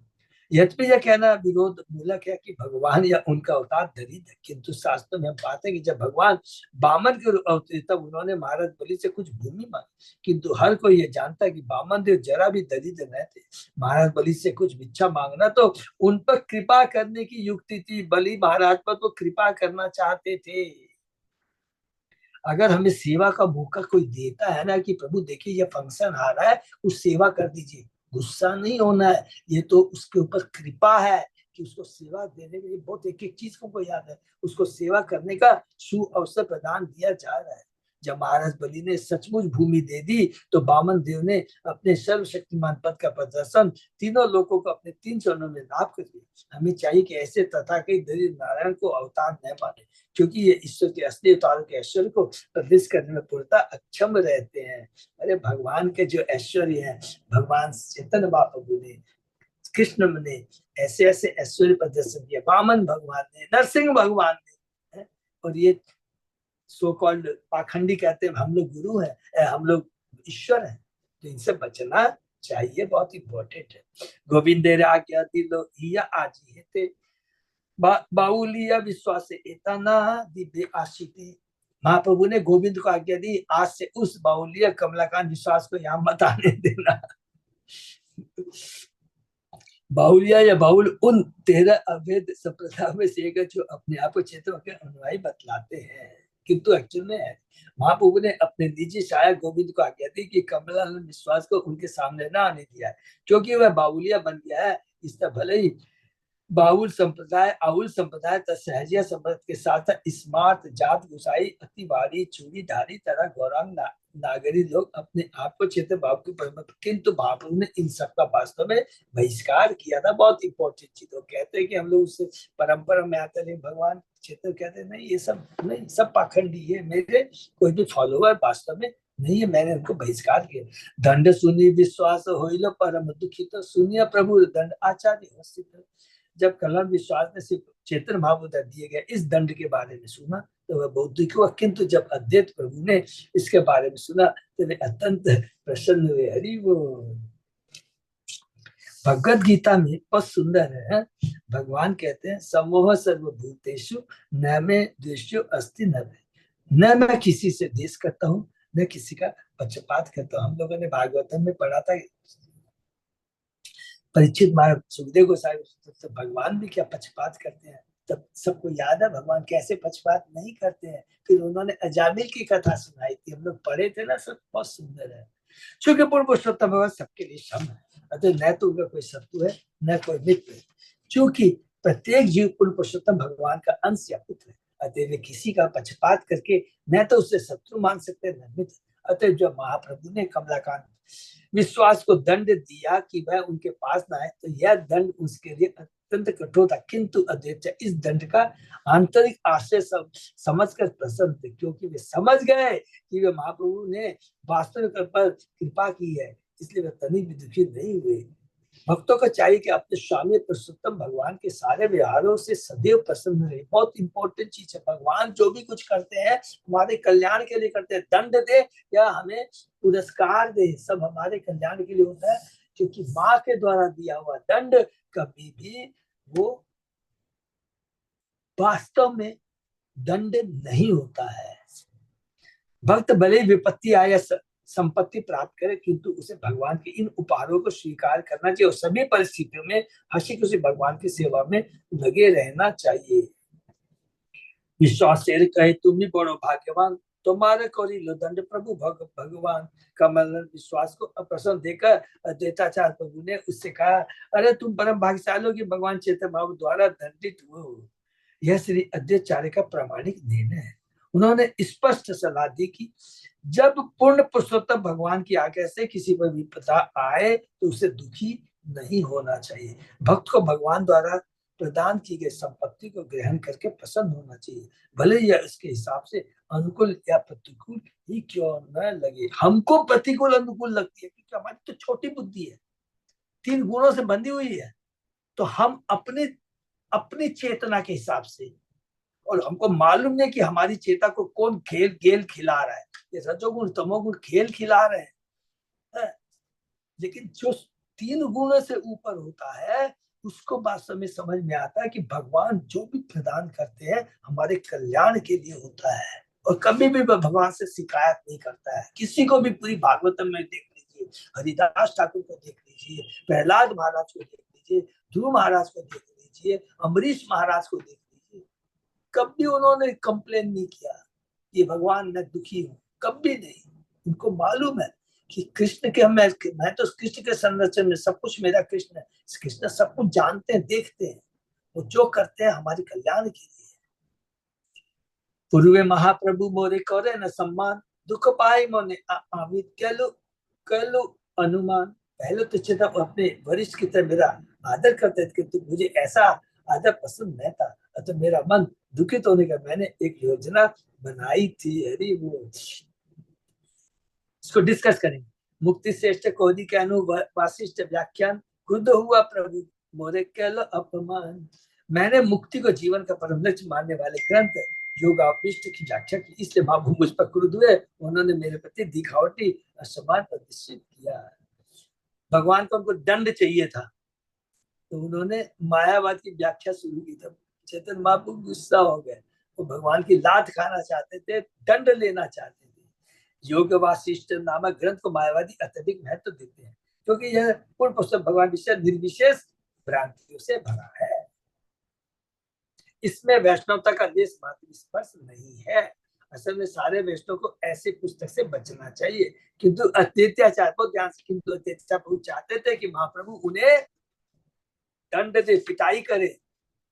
Speaker 1: यद्यपि यह कहना विरोध मूलक है कि भगवान या उनका अवतार दरिद्र है, किंतु शास्त्रों में हम पाते हैं कि जब भगवान बामन के रूप अवतरे तब उन्होंने महाराज बलि से कुछ भूमि मांगी। किंतु हर कोई ये जानता है कि बामन देव जरा भी दरिद्र न थे। महाराज बलि से कुछ भिक्षा मांगना तो उन पर कृपा करने की युक्ति थी। बलि महाराज पर तो कृपा करना चाहते थे। अगर हमें सेवा का मौका कोई देता है ना कि प्रभु देखिए ये फंक्शन आ रहा है, उस सेवा कर दीजिए, गुस्सा नहीं होना है। ये तो उसके ऊपर कृपा है कि उसको सेवा देने के लिए बहुत एक एक चीज को याद है, उसको सेवा करने का शुभ अवसर प्रदान दिया जा रहा है। जब महाराज बलि ने सचमुच भूमि दे दी तो बामन देव ने अपने सर्वशक्तिमान पद का प्रदर्शन तीनों लोगों को अपने 3 चरणों में लाभ कर दिया। हमें चाहिए कि ऐसे तथाकथित दरिद्र नारायण को अवतार न माने, क्योंकि ये ईश्वर के असली अवतारों के ऐश्वर्य को प्रवेश करने में पूर्णतः अक्षम रहते हैं। अरे भगवान के जो ऐश्वर्य है, भगवान चैतन्य महाप्रभु ने, कृष्ण ने ऐसे ऐसे ऐश्वर्य प्रदर्शन किया, वामन भगवान ने, नरसिंह भगवान ने। और ये सो कॉल्ड पाखंडी कहते हैं हम लोग गुरु हैं, हम लोग ईश्वर हैं, तो इनसे बचना चाहिए, बहुत इंपॉर्टेंट है। गोविंदे आज्ञा दिलो हिया आजी थे बाउलिया विश्वास एतना दिव्य आशिते। महाप्रभु ने गोविंद को आज्ञा दी, आज से उस बाउलिया कमलाकांत विश्वास को यहाँ मत आने देना। बाउलिया या बाउल उन 13 अवैध संप्रदाय में से एक है जो अपने आप को चेतन के अनुयायी बतलाते हैं, किंतु एक्चुअल में महाप्रभु ने अपने निजी सहायक गोविंद को आज्ञा दी कि कमलाकांत विश्वास को उनके सामने न आने दिया है, क्योंकि वह बाउलिया बन गया है। इसका भले ही बाहुल संप्रदाय आहुल संप्रदाय तत्सहजिया संप्रदाय के साथ स्मार्ट जात गुसाई अति भारी चूड़ी धारी तरह गौरांग नागरी लोग अपने आप को चेतन भाव की परम, किंतु महाप्रभु ने इन सबका वास्तव में बहिष्कार किया था। बहुत इंपॉर्टेंट चीज। तो कहते हैं कि हम लोग उससे परंपरा में आते नहीं, भगवान चेतन कहते नहीं, ये सब नहीं, सब पाखंडी है, मेरे कोई भी फॉलोअर वास्तव में नहीं है, मैंने उनको बहिष्कार किया। दंड सुनी विश्वास होइलो परम दुखित, सुनिया प्रभु दंड आचार्य हसित। जब कलम विश्वास ने सिर्फ चेतन महाबोधि दिए गए इस दंड के बारे में सुना तो वह बहुत दुखी हुआ, किंतु जब अद्वैत प्रभु ने इसके बारे में सुना तो वे अत्यंत प्रसन्न हुए। हरि वो भगवत गीता में बहुत सुंदर है। भगवान कहते हैं समोह सर्वभूतेषु न में द्वेष्यो अस्ति न मैं किसी से द्वेष करता हूँ न किसी का पक्षपात करता हूँ। हम लोगों ने भागवतम में पढ़ा था, परीक्षित महाराज सुखदेव गोसाई तो भगवान भी क्या पक्षपात करते हैं, तब सबको याद है भगवान कैसे पक्षपात नहीं करते हैं। फिर उन्होंने अजामिल की कथा सुनाई थी, हम लोग पढ़े थे ना, सब बहुत सुंदर है। चूंकि पूर्ण पुरुषोत्तम भगवान सबके लिए सम है, अतः न तो उनका कोई शत्रु है न कोई मित्र है। चूंकि प्रत्येक जीव पूर्ण पुरुषोत्तम भगवान का अंश या पुत्र है, अतः वे किसी का पक्षपात करके न तो उससे शत्रु मान सकते न मित्र। अतः जो महाप्रभु ने कमलाकांत विश्वास को दंड दिया कि वह उनके पास ना आए, तो यह दंड उसके लिए अत्यंत कठोर था, किंतु अद्वैत इस दंड का आंतरिक आशय समझकर प्रसन्न थे, क्योंकि वे समझ गए कि वे महाप्रभु ने वास्तविक पर कृपा की है, इसलिए वे तनिक भी दुखी नहीं हुए। भक्तों को चाहिए कि अपने स्वामी पुरुषोत्तम भगवान के सारे व्यवहारों से सदैव प्रसन्न रहे। बहुत इंपॉर्टेंट चीज है, भगवान जो भी कुछ करते हैं हमारे कल्याण के लिए करते हैं, दंड दे या हमें पुरस्कार दे, सब हमारे कल्याण के लिए होता है, क्योंकि माँ के द्वारा दिया हुआ दंड कभी भी वो वास्तव में दंड नहीं होता है। भक्त भले विपत्ति आए संपत्ति प्राप्त करे, किंतु उसे भगवान के इन उपहारों को स्वीकार करना चाहिए और सभी परिस्थितियों में हंसी खुशी भगवान की सेवा में लगे रहना चाहिए। विश्वास से कहे तुम ही बड़ो भाग्यवान, तुम्हारे कोरी लो दंड प्रभु भगवान। कमल विश्वास को अप्रसन्न देकर अद्वैताचार्य प्रभु ने उससे कहा, अरे तुम परम भाग्यशाली हो कि भगवान चेतन भाव द्वारा दंडित हुए। यह श्री अद्वैताचार्य का प्रामाणिक निर्णय है। उन्होंने स्पष्ट सलाह दी कि जब पूर्ण पुरुषोत्तम भगवान की आज्ञा से किसी पर विपदा आए तो उसे दुखी नहीं होना चाहिए। भक्त को भगवान द्वारा प्रदान की गई संपत्ति को ग्रहण करके प्रसन्न होना चाहिए, भले यह इसके हिसाब से अनुकूल या प्रतिकूल ही क्यों न लगे। हमको प्रतिकूल अनुकूल लगती है क्योंकि हमारी तो छोटी बुद्धि है, 3 गुणों से बंधी हुई है, तो हम अपनी चेतना के हिसाब से, और हमको मालूम नहीं कि हमारी चेतना को कौन खेल खिला रहा है, ये रजोगुण तमोगुण खेल खिला रहे हैं। लेकिन जो 3 गुणों से ऊपर होता है उसको वास्तव में समझ में आता है कि भगवान जो भी प्रदान करते हैं हमारे कल्याण के लिए होता है, और कभी भी भगवान से शिकायत नहीं करता है। किसी को भी पूरी भागवतम में देख लीजिए, हरिदास ठाकुर को देख लीजिए, प्रहलाद महाराज को देख लीजिए, ध्रुव महाराज को देख लीजिए, अम्बरीश महाराज को देख लीजिए, कभी उन्होंने कंप्लेन नहीं किया कि भगवान मैं दुखी हूँ, कभी नहीं। उनको मालूम है कि कृष्ण के मैं तो कृष्ण के संरक्षण में, सब कुछ मेरा कृष्ण है, कृष्ण सब कुछ जानते हैं, देखते हैं, वो जो करते हैं हमारे कल्याण के लिए। पूर्वे महाप्रभु मोरे करे न सम्मान, दुख पाए मोने आमित कहलो अनुमान। पहले तो चिता अपने वरिष्ठ की तरह मेरा आदर करते थे, किंतु मुझे ऐसा आदर पसंद नहीं था, अतः मेरा मन दुखित होने का मैंने एक योजना बनाई थी। हरि वो इसको डिस्कस करेंगे। मुक्ति श्रेष्ठ कोदि के अनु वासिष्ठ व्याख्यान, क्रुद्ध हुआ प्रभु मोरे कहलो अपमान। मैंने मुक्ति को जीवन का परम लक्ष्य मानने वाले ग्रंथ योगाविष्ट की व्याख्या की, इसलिए महाप्रभु मुझ पर क्रुद्ध हुए, उन्होंने मेरे प्रति दिखावटी असमान प्रदर्शित किया। भगवान को उनको दंड चाहिए था, तो उन्होंने मायावाद की व्याख्या शुरू की। तब चेतन महाप्रभु गुस्सा हो गए, वो भगवान की लात खाना चाहते थे, दंड लेना चाहते थे। योग वासिष्ठ नामक ग्रंथ को मायावादी अत्यधिक महत्व देते हैं, क्योंकि यह पूर्ण पुस्तक भगवान विषय निर्विशेष भ्रांतियों से भरा है। इसमें वैष्णवता का लेस मात्र स्पर्श नहीं है। असल में सारे वैष्णव को ऐसी पुस्तक से बचना चाहिए, किंतु अद्वैताचार्य को ध्यान से, किंतु अद्वैताचार्य प्रभु चाहते थे कि महाप्रभु उन्हें दंड दे, पिटाई करे,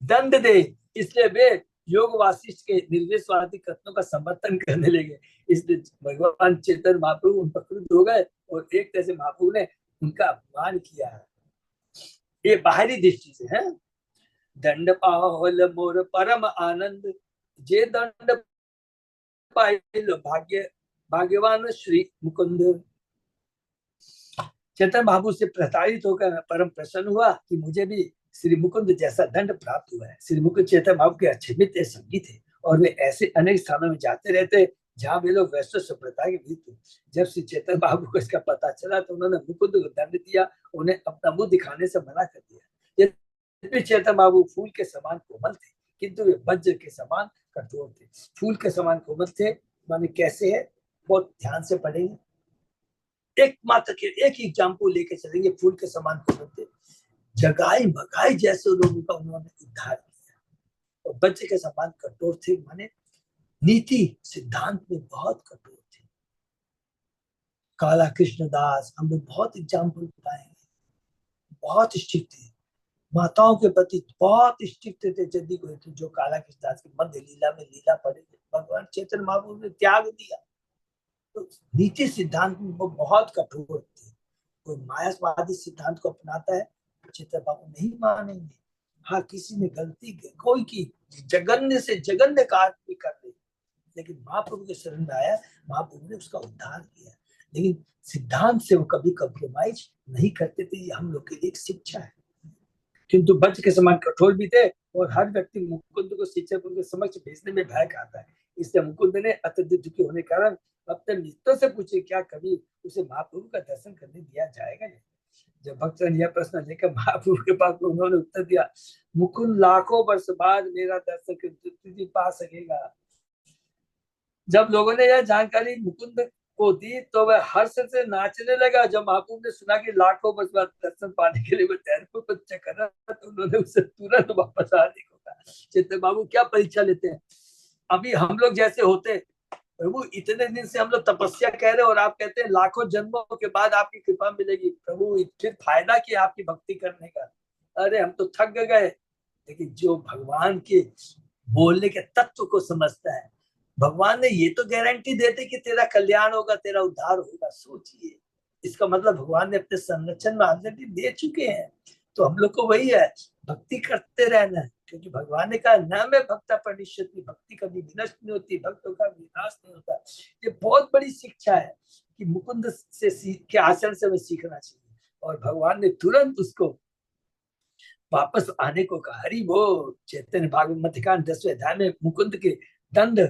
Speaker 1: दंड दे, इसलिए वे योग वासिष्ठ के निर्विशवादी कथनों का समर्थन करने लगे। इसलिए भगवान चैतन्य महाप्रभु उन पर क्रुद्ध हो गए और एक तरह से महाप्रभु ने उनका अपमान किया है। ये बाहरी दृष्टि से है। दंड पावल मोर परम आनंद, जे दंड पाइल भाग्य भाग्यवान श्री मुकुंद। चैतन्य महाप्रभु से प्रताड़ित होकर परम प्रसन्न हुआ कि मुझे भी श्री मुकुंद जैसा दंड प्राप्त हुआ है। श्री मुकुंद चैतन्य महाप्रभु के अच्छे मित्र संगी थे और वे ऐसे अनेक स्थानों में जाते रहते जहाँ वे लोग वैष्णव संप्रदाय के भी थे। जब श्री चैतन्य महाप्रभु को इसका पता चला तो उन्होंने मुकुंद को दंड दिया, उन्हें अपना मुंह दिखाने से मना कर दिया। यद्यपि चैतन्य महाप्रभु फूल के समान कोमल थे, किंतु वे वज्र के समान कठोर थे। फूल के समान कोमल थे माने कैसे है, बहुत ध्यान से पढ़ेंगे। एक मात्र के एक एग्जाम्पल लेके चलेंगे। फूल के समान कोमल थे, जगाई मगाई जैसे लोगों का उन्होंने उद्धार किया। और वज्र के समान कठोर थे माने नीति सिद्धांत में बहुत कठोर थे। काला कृष्णदास, हम लोग बहुत एग्जाम्पल पाएंगे, बहुत स्ट्रिक्ट थे, माताओं के प्रति बहुत स्ट्रिक्ट थे। यदि कोई तो जो काला कृष्णदास की मध्य लीला में लीला पड़े, भगवान चैतन्य महाप्रभु ने त्याग दिया। तो नीति सिद्धांत में वो बहुत कठोर थे। कोई मायावादी सिद्धांत को अपनाता है चैतन्य महाप्रभु नहीं मानेंगे। हाँ, किसी ने गलती कोई की जघन्य से जघन्य कार्य भी कर दे, लेकिन महाप्रभु के शरण में आया, महाप्रभु ने उसका उद्धार किया। लेकिन सिद्धांत से वो कभी कॉम्प्रोमाइज नहीं करते थे। ये हम लोग के लिए एक शिक्षा है। किंतु वज्र के समान कठोर भी थे और हर व्यक्ति मुकुंद को शिक्षक के समक्ष भेजने में भय खाता है। इसलिए मुकुंद ने अत्यधिक दुखी होने के कारण अपने मित्रों से पूछे क्या कभी उसे महाप्रभु का दर्शन करने दिया जाएगा। जब भक्त ने यह प्रश्न लेकर महाप्रभु के पास, उन्होंने उत्तर दिया, मुकुंद लाखों वर्ष बाद मेरा दर्शन तुझे पा सकेगा। जब लोगों ने यह जानकारी मुकुंद को दी तो वह हर्ष से नाचने लगा। जब महाप्रभु ने सुना कि लाखों वर्ष बाद दर्शन पाने के लिए वह तैयार पर चेक कर रहा था तो उन्होंने उसे तुरंत वापस आने को कहा। चैतन्य बाबू क्या परीक्षा लेते हैं। अभी हम लोग जैसे होते, प्रभु इतने दिन से हम लोग तपस्या कह रहे और आप कहते हैं लाखों जन्मों के बाद आपकी कृपा मिलेगी। प्रभु फिर फायदा क्या आपकी भक्ति करने का। अरे हम तो थक गए। लेकिन जो भगवान के बोलने के तत्व को समझता है, भगवान ने ये तो गारंटी देते कि तेरा कल्याण होगा, तेरा उद्धार होगा। सोचिए, इसका मतलब भगवान ने अपने संरक्षण में ऑलरेडी दे चुके हैं। तो हम लोग को वही है, भक्ति करते रहना है, क्योंकि भगवान ने कहा न मैं भक्ता परिष्यति, भक्ति कभी विनष्ट नहीं होती, भक्तों का विनाश नहीं होता। ये बहुत बड़ी शिक्षा है कि मुकुंद से के आचरण से हमें सीखना चाहिए। और भगवान ने तुरंत उसको वापस आने को कहा। हरि बोल। चैतन्य भागवत का 10वें अध्याय में मुकुंद के दंड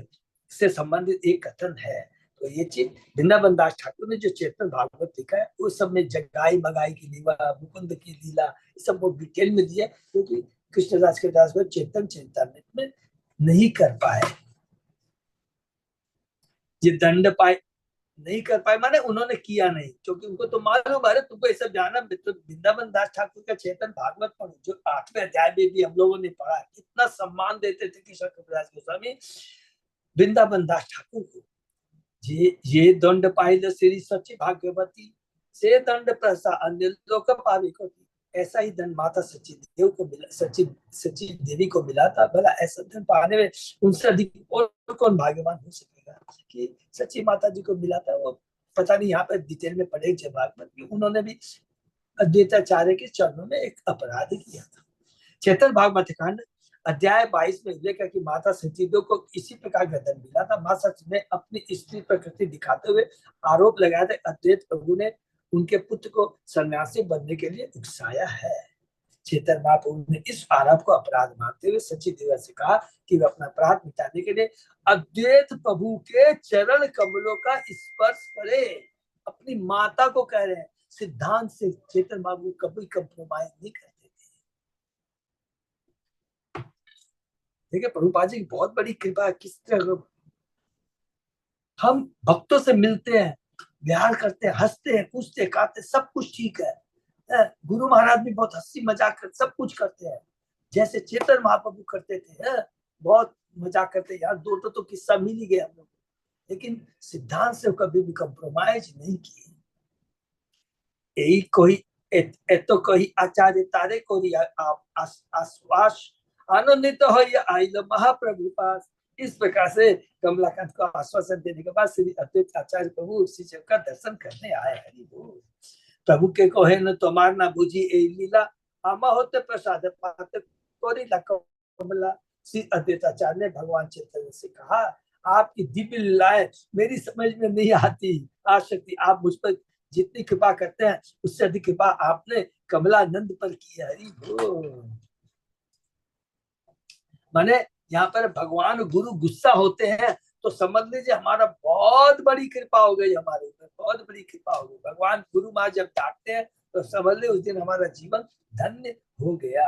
Speaker 1: से संबंधित एक कथन है। तो ये चीज वृंदावन दास ठाकुर ने जो चैतन्य भागवत लिखा है उस सब में जगाई मगाई की लीला, मुकुंद की लीला, सब वो डिटेल में दिया, क्योंकि कृष्णदास के दास को चेतन चैतन्य में नहीं कर पाए। ये दंड पाए नहीं कर पाए माने उन्होंने किया नहीं, क्योंकि उनको तो मालूम है तुमको ये सब जाना। तो वृंदावन दास ठाकुर का चेतन भागवत पढ़ो, जो 8वें अध्याय में भी हम लोगों ने पढ़ा, कितना सम्मान देते थे कृष्ण कविराज गोस्वामी वृंदावन दास ठाकुर को। ये दंड पाइल श्री सची भाग्यवती से दंड प्रसा अन्य लोक पाविको। ऐसा ही दंड माता सची देव को मिला, सची देवी को मिला था। भला ऐसा दंड पाने में उनसे अधिक और कौन भाग्यवान हो सकेगा कि सची माता जी को मिला था। वो पता नहीं, यहाँ पर डिटेल में पढ़े भागवत में, उन्होंने भी अद्वैताचार्य के चरणों में एक अपराध किया था। चैतन्य भागवत कांड अध्याय 22 में उल्लेख है कि माता सची देव को इसी प्रकार का दंड मिला था। माता सची ने अपनी स्त्री प्रकृति दिखाते हुए आरोप लगाया था अद्वैत प्रभु ने उनके पुत्र को सन्यासी बनने के लिए उकसाया है। चैतन्य महाप्रभु ने इस आरोप को अपराध मानते हुए सची देव से कहा कि वे अपना अपराध मिटाने के लिए अद्वैत प्रभु के चरण कमलों का स्पर्श करे। अपनी माता को कह रहे हैं। सिद्धांत से चैतन्य महाप्रभु कभी कंप्रोमाइज नहीं करते थे। देखिए प्रभुपाद जी की बहुत बड़ी कृपा। किस तरह हम भक्तों से मिलते हैं, व्यवहार करते हैं, हंसते हैं, पूछते खाते, सब कुछ ठीक है। गुरु महाराज भी बहुत हंसी मजाक कर सब कुछ करते हैं, जैसे चैतन्य महाप्रभु करते थे। बहुत मजाक करते। यार दो तो किस्सा मिल ही गया हम लोग, लेकिन सिद्धांत से कभी भी कंप्रोमाइज नहीं किए। यही कोई तो कही आचार्य तारे को आश्वास आनंदित हो या आइल महाप्रभु पास। इस प्रकार से कमलाकांत को आश्वासन देने के बाद श्री अद्वैत आचार्य प्रभु श्री शिव का दर्शन करने आए। हरि बोल। प्रभु के कहे न तुम्हार ना बुझी ए लीला, आमा होते प्रसाद पाते कोरी कमला। श्री अद्वैत आचार्य ने भगवान चैतन्य से कहा, आपकी दिव्य लीलाएं मेरी समझ में नहीं आती। आशक्ति आप मुझ पर जितनी कृपा करते हैं उससे अधिक कृपा आपने कमलानंद पर की है। हरि बोल। माने यहाँ पर भगवान गुरु गुस्सा होते हैं तो समझ लीजिए हमारा बहुत बड़ी कृपा हो गई, हमारे ऊपर बहुत बड़ी कृपा हो गई। भगवान गुरु माँ जब डांटते हैं तो समझ ली उस दिन हमारा जीवन धन्य हो गया।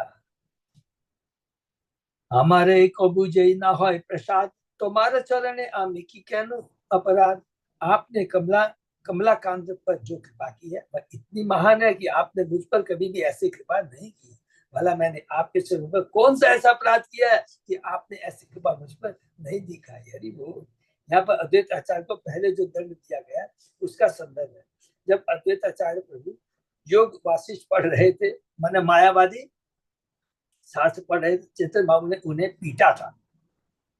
Speaker 1: हमारे को बुझे ना हो प्रसाद, तुम्हारे चरण आमी की कहनो अपराध। आपने कमलाकांत पर जो कृपा की है वह इतनी महान है कि आपने मुझ पर कभी भी ऐसी कृपा नहीं की। भला मैंने आपके स्वरूप में कौन सा ऐसा अपराध किया है कि आपने ऐसी कृपा मुझ पर नहीं दिखाई। हरि बोल। यहाँ पर अद्वैत आचार्य को पहले जो दंड दिया गया उसका संदर्भ है। जब अद्वैत आचार्य प्रभु योग वासिष्ठ पढ़ रहे थे, माने मायावादी शास्त्र पढ़ रहे थे, चेतन बाबू ने उन्हें पीटा था,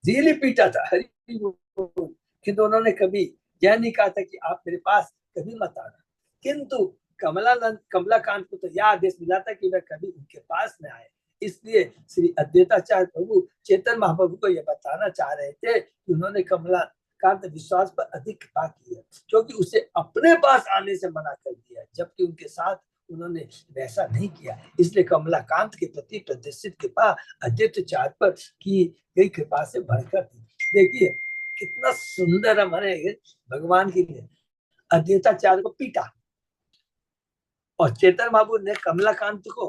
Speaker 1: रियली पीटा था। हरि बोल। किंतु उन्होंने कभी यह नहीं कहा था कि आप मेरे पास कभी मत आना। किंतु कमलाकांत को तो यह आदेश मिला था कि वह कभी उनके पास न आए। इसलिए श्री अद्वैताचार्य प्रभु चेतन महाप्रभु को यह बताना चाह रहे थे कि उन्होंने कमलाकांत विश्वास पर अधिक कृपा की है, क्योंकि उसे अपने पास आने से मना कर दिया, जबकि उनके साथ उन्होंने वैसा नहीं किया। इसलिए कमलाकांत के प्रति प्रदर्शित कृपा अद्वैताचार्य पर की गई कृपा से बढ़कर थी। देखिए कितना सुंदर हमारे भगवान की अद्वैताचार्य को पीटा और चेतन बाबू ने कमलाकांत को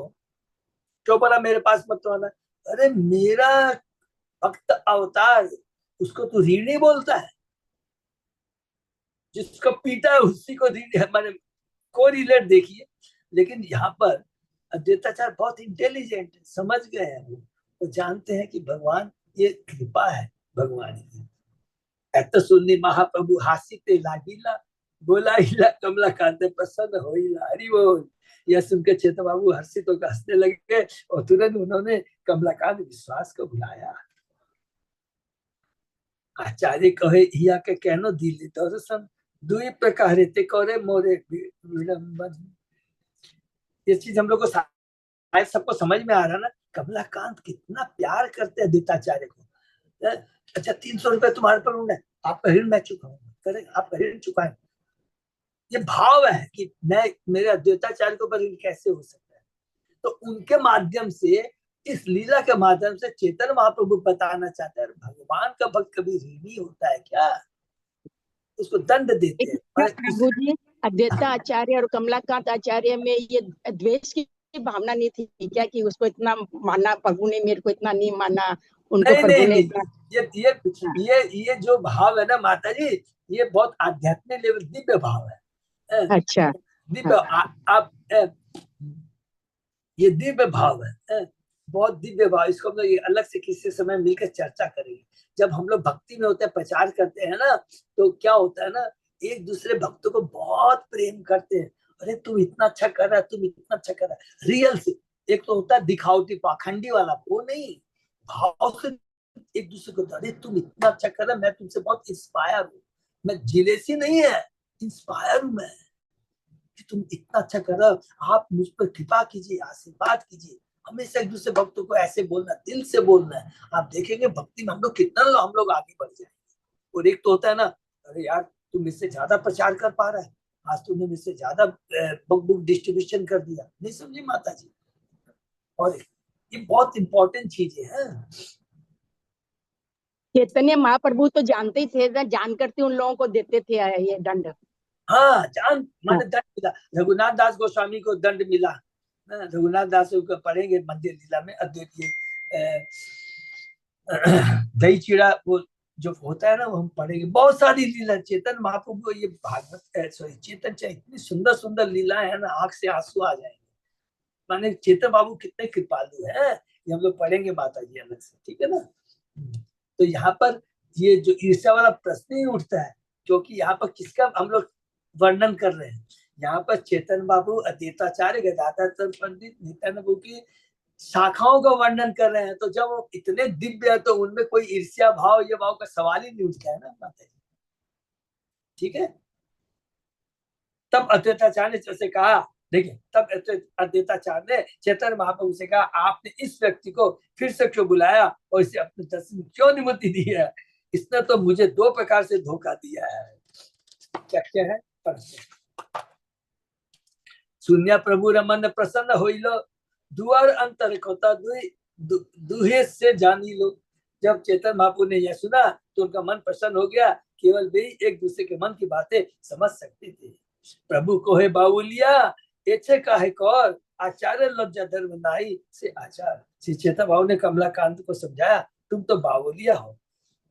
Speaker 1: क्यों बोला मेरे पास मत आना। अरे मेरा भक्त अवतार, उसको तू ऋणी बोलता है? जिसको पीटा है उसी को ऋणी, माने को रिलेट देखिए। लेकिन यहाँ पर अद्वैताचार्य बहुत इंटेलिजेंट है, समझ गए हैं वो जानते हैं कि भगवान ये कृपा है भगवान की। ऐसा सुननी महाप्रभु हासिते लागिला, बोला हिला कमलाकांत प्रसन्न होइला। हरि बोल। यह सुनकर चेतन बाबू हर्षित होकर हंसने लगे और तुरंत उन्होंने कमलाकांत विश्वास को बुलाया। आचार्य कहे हिया के कहनो दिल्ली दर्शन, दुई प्रकार ते करे मोरे विडंबन। ये चीज हम लोग को शायद सबको समझ में आ रहा ना, कमलाकांत कितना प्यार करते हैं अद्वैताचार्य को। अच्छा 300 रुपए तुम्हारे पर उन्हें, आपका ऋण मैं चुकाऊंगा, करें आपका ऋण चुकाएं। ये भाव है कि मैं मेरे अद्वैताचार्य के ऊपर ऋण कैसे हो सकता है। तो उनके माध्यम से, इस लीला के माध्यम से चेतन महाप्रभु बताना चाहते हैं भगवान का भक्त कभी ऋणी होता है क्या, उसको दंड देते हैं।
Speaker 2: प्रभु जी अद्वैत आचार्य और कमलाकांत आचार्य में ये द्वेष की भावना नहीं थी क्या कि उसको इतना माना प्रभु ने, मेरे को इतना नहीं माना उनको?
Speaker 1: नहीं, नहीं, ये जो भाव है ना माता जी, ये बहुत आध्यात्मिक लेवल दिव्य भाव है।
Speaker 2: अच्छा
Speaker 1: दिव्य आप ये दिव्य भाव है, बहुत दिव्य भाव। इसको हम लोग अलग से किसी समय मिलकर चर्चा करेंगे। जब हम लोग भक्ति में होते हैं, प्रचार करते हैं ना, तो क्या होता है ना, एक दूसरे भक्तों को बहुत प्रेम करते हैं। अरे तुम इतना अच्छा कर रहा है, तुम इतना अच्छा कर रहा है, रियल से। एक तो होता है दिखावटी पाखंडी वाला, वो नहीं, भाव से एक दूसरे को, अरे तुम इतना अच्छा कर रहा है, मैं तुमसे बहुत इंस्पायर हूँ। मैं जिलेसी नहीं है, इंस्पायर हूँ मैं कि तुम इतना अच्छा कर रहे हो, आप मुझ पर कृपा कीजिए, आशीर्वाद कीजिए। हमेशा एक दूसरे भक्तों को ऐसे बोलना, दिल से बोलना है। आप देखेंगे भक्ति में हम लोग कितना हम लोग आगे बढ़ जाएंगे। और एक तो होता है ना, अरे यार तुम इससे ज्यादा प्रचार कर पा रहा है, आज तुमने मुझसे ज्यादा बुक डिस्ट्रीब्यूशन कर दिया, नहीं समझी माता जी। और ये बहुत इंपॉर्टेंट चीजें हैं।
Speaker 2: चैतन्य महाप्रभु तो जानते ही थे, जान करते उन लोगों को देते थे ये दंड।
Speaker 1: हाँ, जान माने दंड मिला। रघुनाथ दास गोस्वामी को दंड मिला। रघुनाथ दास को पढ़ेंगे मंदिर लीला में, अद्वितीय दही चिड़ा वो जो होता है ना, वो हम पढ़ेंगे। बहुत सारी लीला चेतन महाप्रभु को, ये भागवत सॉरी चेतन चाहे इतनी सुंदर सुंदर लीलाएं है ना, आंख से आंसू आ जाएंगे। माने चेतन बाबू कितने कृपालु है, ये हम लोग पढ़ेंगे माता जी अलग से, ठीक है ना। तो यहाँ पर ये जो ईर्ष्या वाला प्रश्न ही उठता है, क्योंकि यहाँ पर किसका हम लोग वर्णन कर रहे हैं। यहाँ पर चेतन बाबू, अद्वैताचार्य, गदाधर पंडित, नित्यानंद प्रभु की शाखाओं का वर्णन कर रहे हैं। तो जब वो इतने दिव्य है तो उनमें कोई ईर्ष्या भाव, ये भाव का सवाल ही नहीं उठता है ना माता जी। ठीक है। तब अद्वैताचार्य ने जैसे कहा, देखिए, तब अद्वैताचार्य ने चैतन्य महाप्रभु से कहा, आपने इस व्यक्ति को फिर से क्यों बुलाया और इसे अपने दर्शन क्यों अनुमति दी है? इसने तो मुझे दो प्रकार से धोखा दिया है। क्या क्या है? शून्य प्रभु रमन प्रसन्न होइलो, दुआर अंतर कोता दुहे से जानी लो। जब चेतन महाप्रभु ने यह सुना तो उनका मन प्रसन्न हो गया। केवल वे एक दूसरे के मन की बातें समझ सकते थे। प्रभु को है बाउलिया ऐसे का है कौर, आचार्य लज्जा धर्म नाई से आचार। श्री चेतन बाबू ने कमलाकांत को समझाया, तुम तो बाउलिया हो,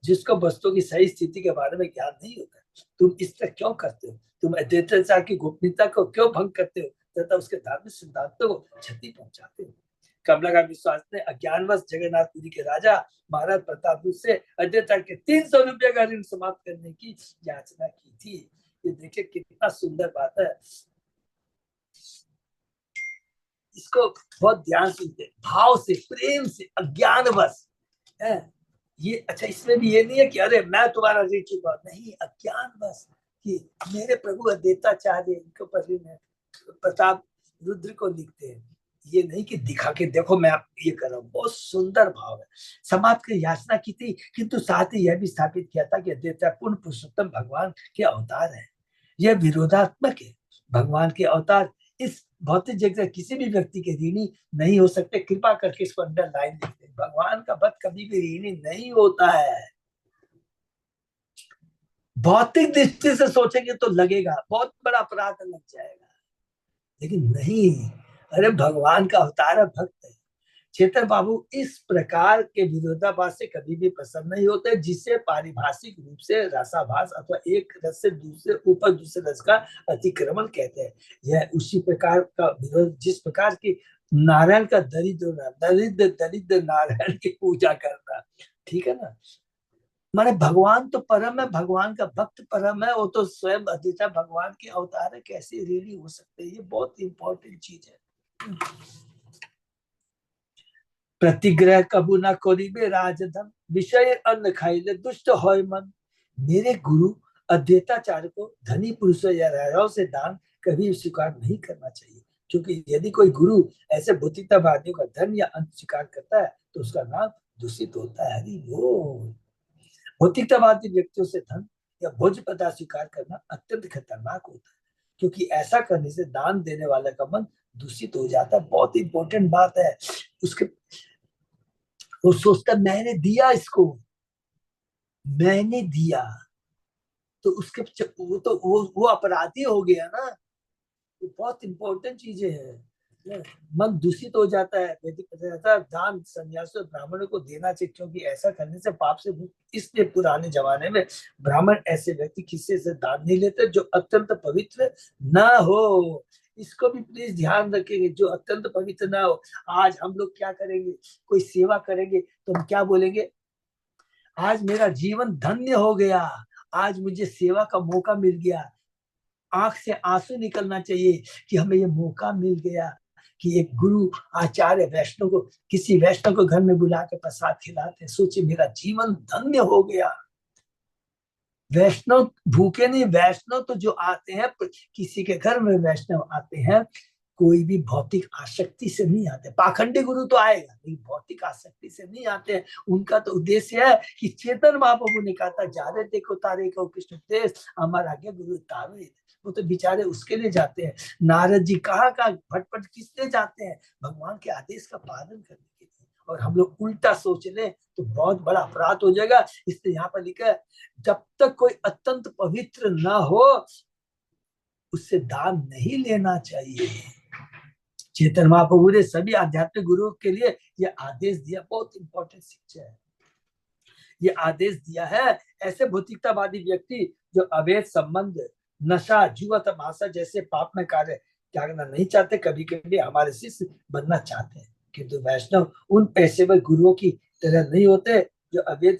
Speaker 1: जिसको वस्तुओं की सही स्थिति के बारे में ज्ञान नहीं होता। तुम इस तरह क्यों करते हो? तुम अद्वैताचार्य की गोपनीयता को क्यों भंग करते हो तथा उसके धार्मिक सिद्धांतों को क्षति पहुंचाते हो? कमलाकांत विश्वास ने अज्ञानवश जगन्नाथपुरी के राजा महाराज प्रताप से अद्वैताचार्य के 300 रुपये का ऋण समाप्त करने की याचना की थी। ये देखिए कितना सुंदर बात है। इसको बहुत ध्यान से, भाव से, प्रेम से, अज्ञानवश है ये। अच्छा, इसमें भी ये नहीं है कि अरे मैं तुम्हारा ऋण चुका, नहीं, अज्ञानवश कि मेरे प्रभु अद्वैताचार्य इनको पर ऋण है। प्रताप रुद्र को लिखते हैं, ये नहीं कि दिखा के देखो मैं आप ये कर रहा हूँ। बहुत सुंदर भाव है। समाप्त की याचना की थी, किंतु साथ ही यह भी स्थापित किया था कि अद्वैत पूर्ण पुरुषोत्तम भगवान के अवतार है। यह विरोधात्मक है। भगवान के अवतार इस भौतिक जगत किसी भी व्यक्ति के ऋणी नहीं हो सकते। कृपा करके इसको अंडरलाइन लिखते हैं। भगवान का भक्त कभी भी ऋणी नहीं होता है। भौतिक दृष्टि से सोचेंगे तो लगेगा बहुत बड़ा अपराध लग जाएगा, लेकिन नहीं। अरे भगवान का अवतार भक्त है। चेतन बाबू इस प्रकार के विरोधाभास से कभी भी प्रसन्न नहीं होते, जिसे पारिभाषिक रूप से रसाभास अथवा एक रस से दूसरे ऊपर दूसरे रस का अतिक्रमण कहते हैं। यह उसी प्रकार का विरोध जिस प्रकार की नारायण का दरिद्र नारायण की पूजा करना। ठीक है ना? माने भगवान तो परम है, भगवान का भक्त परम है, वो तो स्वयं अद्वैत भगवान के अवतार है, कैसे ऋणी हो सकते हैं? ये बहुत इंपॉर्टेंट चीज है। प्रतिग्रह कबू न कोरिबे राजधन, विषय अन्न खाइले दुष्ट होय मन। मेरे गुरु अद्वैताचार्य को धनी पुरुषों या राजाओं से दान कभी स्वीकार नहीं करना चाहिए, क्योंकि यदि कोई गुरु ऐसे भौतिकतावादियों का धन या अन्न स्वीकार करता है तो उसका नाम दूषित होता है। हरि बोल। भौतिकतावादी व्यक्तियों से धन या भोज्य पदार्थ स्वीकार करना अत्यंत खतरनाक होता है, क्योंकि ऐसा करने से दान देने वाले का मन दूषित हो जाता है। बहुत इंपॉर्टेंट बात है। उसके वो सोचता मैंने दिया, इसको मैंने दिया, तो उसके वो तो वो अपराधी हो गया ना। वो बहुत इंपॉर्टेंट चीजें हैं। मन दूषित हो जाता है। दान सन्यासी और ब्राह्मणों को देना चाहिए, क्योंकि ऐसा करने से पाप से मुक्त। इसलिए पुराने जमाने में ब्राह्मण ऐसे व्यक्ति किसी से दान नहीं लेते जो अत्यंत पवित्र न हो। इसको भी प्लीज ध्यान रखेंगे, जो अत्यंत पवित्र ना हो। आज हम लोग क्या करेंगे, कोई सेवा करेंगे तो हम क्या बोलेंगे, आज मेरा जीवन धन्य हो गया, आज मुझे सेवा का मौका मिल गया। आंख से आंसू निकलना चाहिए कि हमें ये मौका मिल गया कि एक गुरु आचार्य वैष्णव को, किसी वैष्णव को घर में बुला के प्रसाद खिलाते। सोचिए मेरा जीवन धन्य हो गया। वैष्णव भूखे नहीं, वैष्णव तो जो आते हैं, किसी के घर में वैष्णव आते हैं, कोई भी भौतिक आसक्ति से नहीं आते। पाखंडी गुरु तो आएगा, लेकिन भौतिक आसक्ति से नहीं आते हैं। उनका तो उद्देश्य है कि चेतन महाप्रभु ने कहा था, जारे देखो तारे को कृष्ण देश, हमारा आगे गुरु तारे। वो तो बेचारे उसके लिए जाते हैं। नारद जी कहाँ भटपट किस लिए जाते हैं? भगवान के आदेश का पालन करने के लिए। और हम लोग उल्टा सोच लें तो बहुत बड़ा अपराध हो जाएगा। इसलिए यहाँ पर लिखा है, जब तक कोई अत्यंत पवित्र ना हो उससे दान नहीं लेना चाहिए। चेतन महाप्रभु ने सभी आध्यात्मिक गुरुओं के लिए यह आदेश दिया। बहुत इंपॉर्टेंट शिक्षा है। ये आदेश दिया है ऐसे भौतिकतावादी व्यक्ति जो अवैध संबंध, नशा, जुआ, तमाशा जैसे पाप में कार्य त्यागना नहीं चाहते, कभी कभी हमारे शिष्य बनना चाहते हैं, किंतु वैष्णव उन पेशेवर गुरुओं की तरह नहीं होते जो अवैध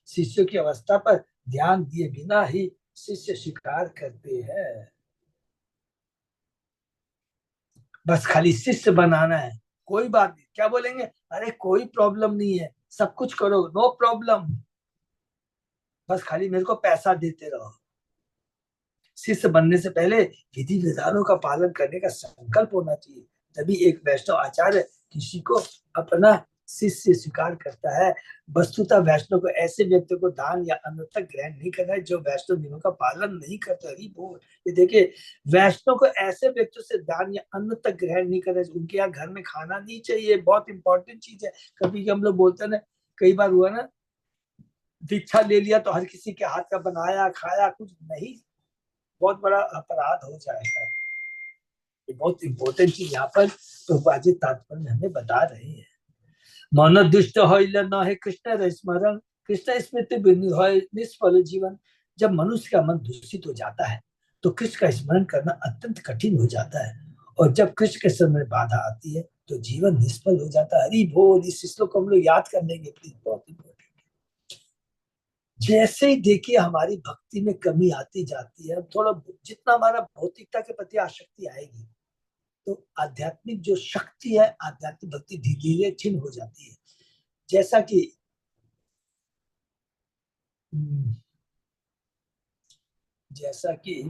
Speaker 1: शिष्यों की अवस्था पर ध्यान दिए बिना ही शिष्य स्वीकार करते हैं। बस खाली शिष्य बनाना है, कोई बात नहीं। क्या बोलेंगे, अरे कोई प्रॉब्लम नहीं है, सब कुछ करो, नो प्रॉब्लम, बस खाली मेरे को पैसा देते रहो। शिष्य बनने से पहले विधि विधानों का पालन करने का संकल्प होना चाहिए, तभी एक वैष्णव आचार्य किसी को अपना शिष्य स्वीकार करता है। वस्तुतः वैष्णव को ऐसे व्यक्ति को दान या अन्न तक ग्रहण नहीं करना है जो वैष्णव नियमों का पालन नहीं करता। हरि बोल। ये देखिए, वैष्णव को ऐसे व्यक्तियों से दान या अन्न तक ग्रहण नहीं करना, उनके यहाँ घर में खाना नहीं चाहिए, बहुत इंपॉर्टेंट चीज है। कभी हम लोग बोलते हैं ना, कई बार हुआ ना, दीक्षा ले लिया तो हर किसी के हाथ का बनाया खाया, कुछ नहीं, बहुत बड़ा अपराध हो जाएगा। ये बहुत इंपॉर्टेंट चीज यहाँ पर प्रभुपाद जी तात्पर्य हमें बता रहे हैं। मन दुष्ट हो न है कृष्ण स्मरण, कृष्ण स्मृति बिनु है निष्फल जीवन। जब मनुष्य का मन दूषित हो जाता है तो कृष्ण का स्मरण करना अत्यंत कठिन हो जाता है, और जब कृष्ण के समय में बाधा आती है तो जीवन निष्फल हो जाता है। हरि बोल। इस श्लोक को हम लोग याद कर लेंगे प्लीज, बहुत इंपॉर्टेंट। जैसे ही देखिए हमारी भक्ति में कमी आती जाती है, थोड़ा जितना हमारा भौतिकता के प्रति आसक्ति आएगी तो आध्यात्मिक जो शक्ति है, आध्यात्मिक भक्ति धीरे धीरे क्षीण हो जाती है। जैसा कि जैसा कि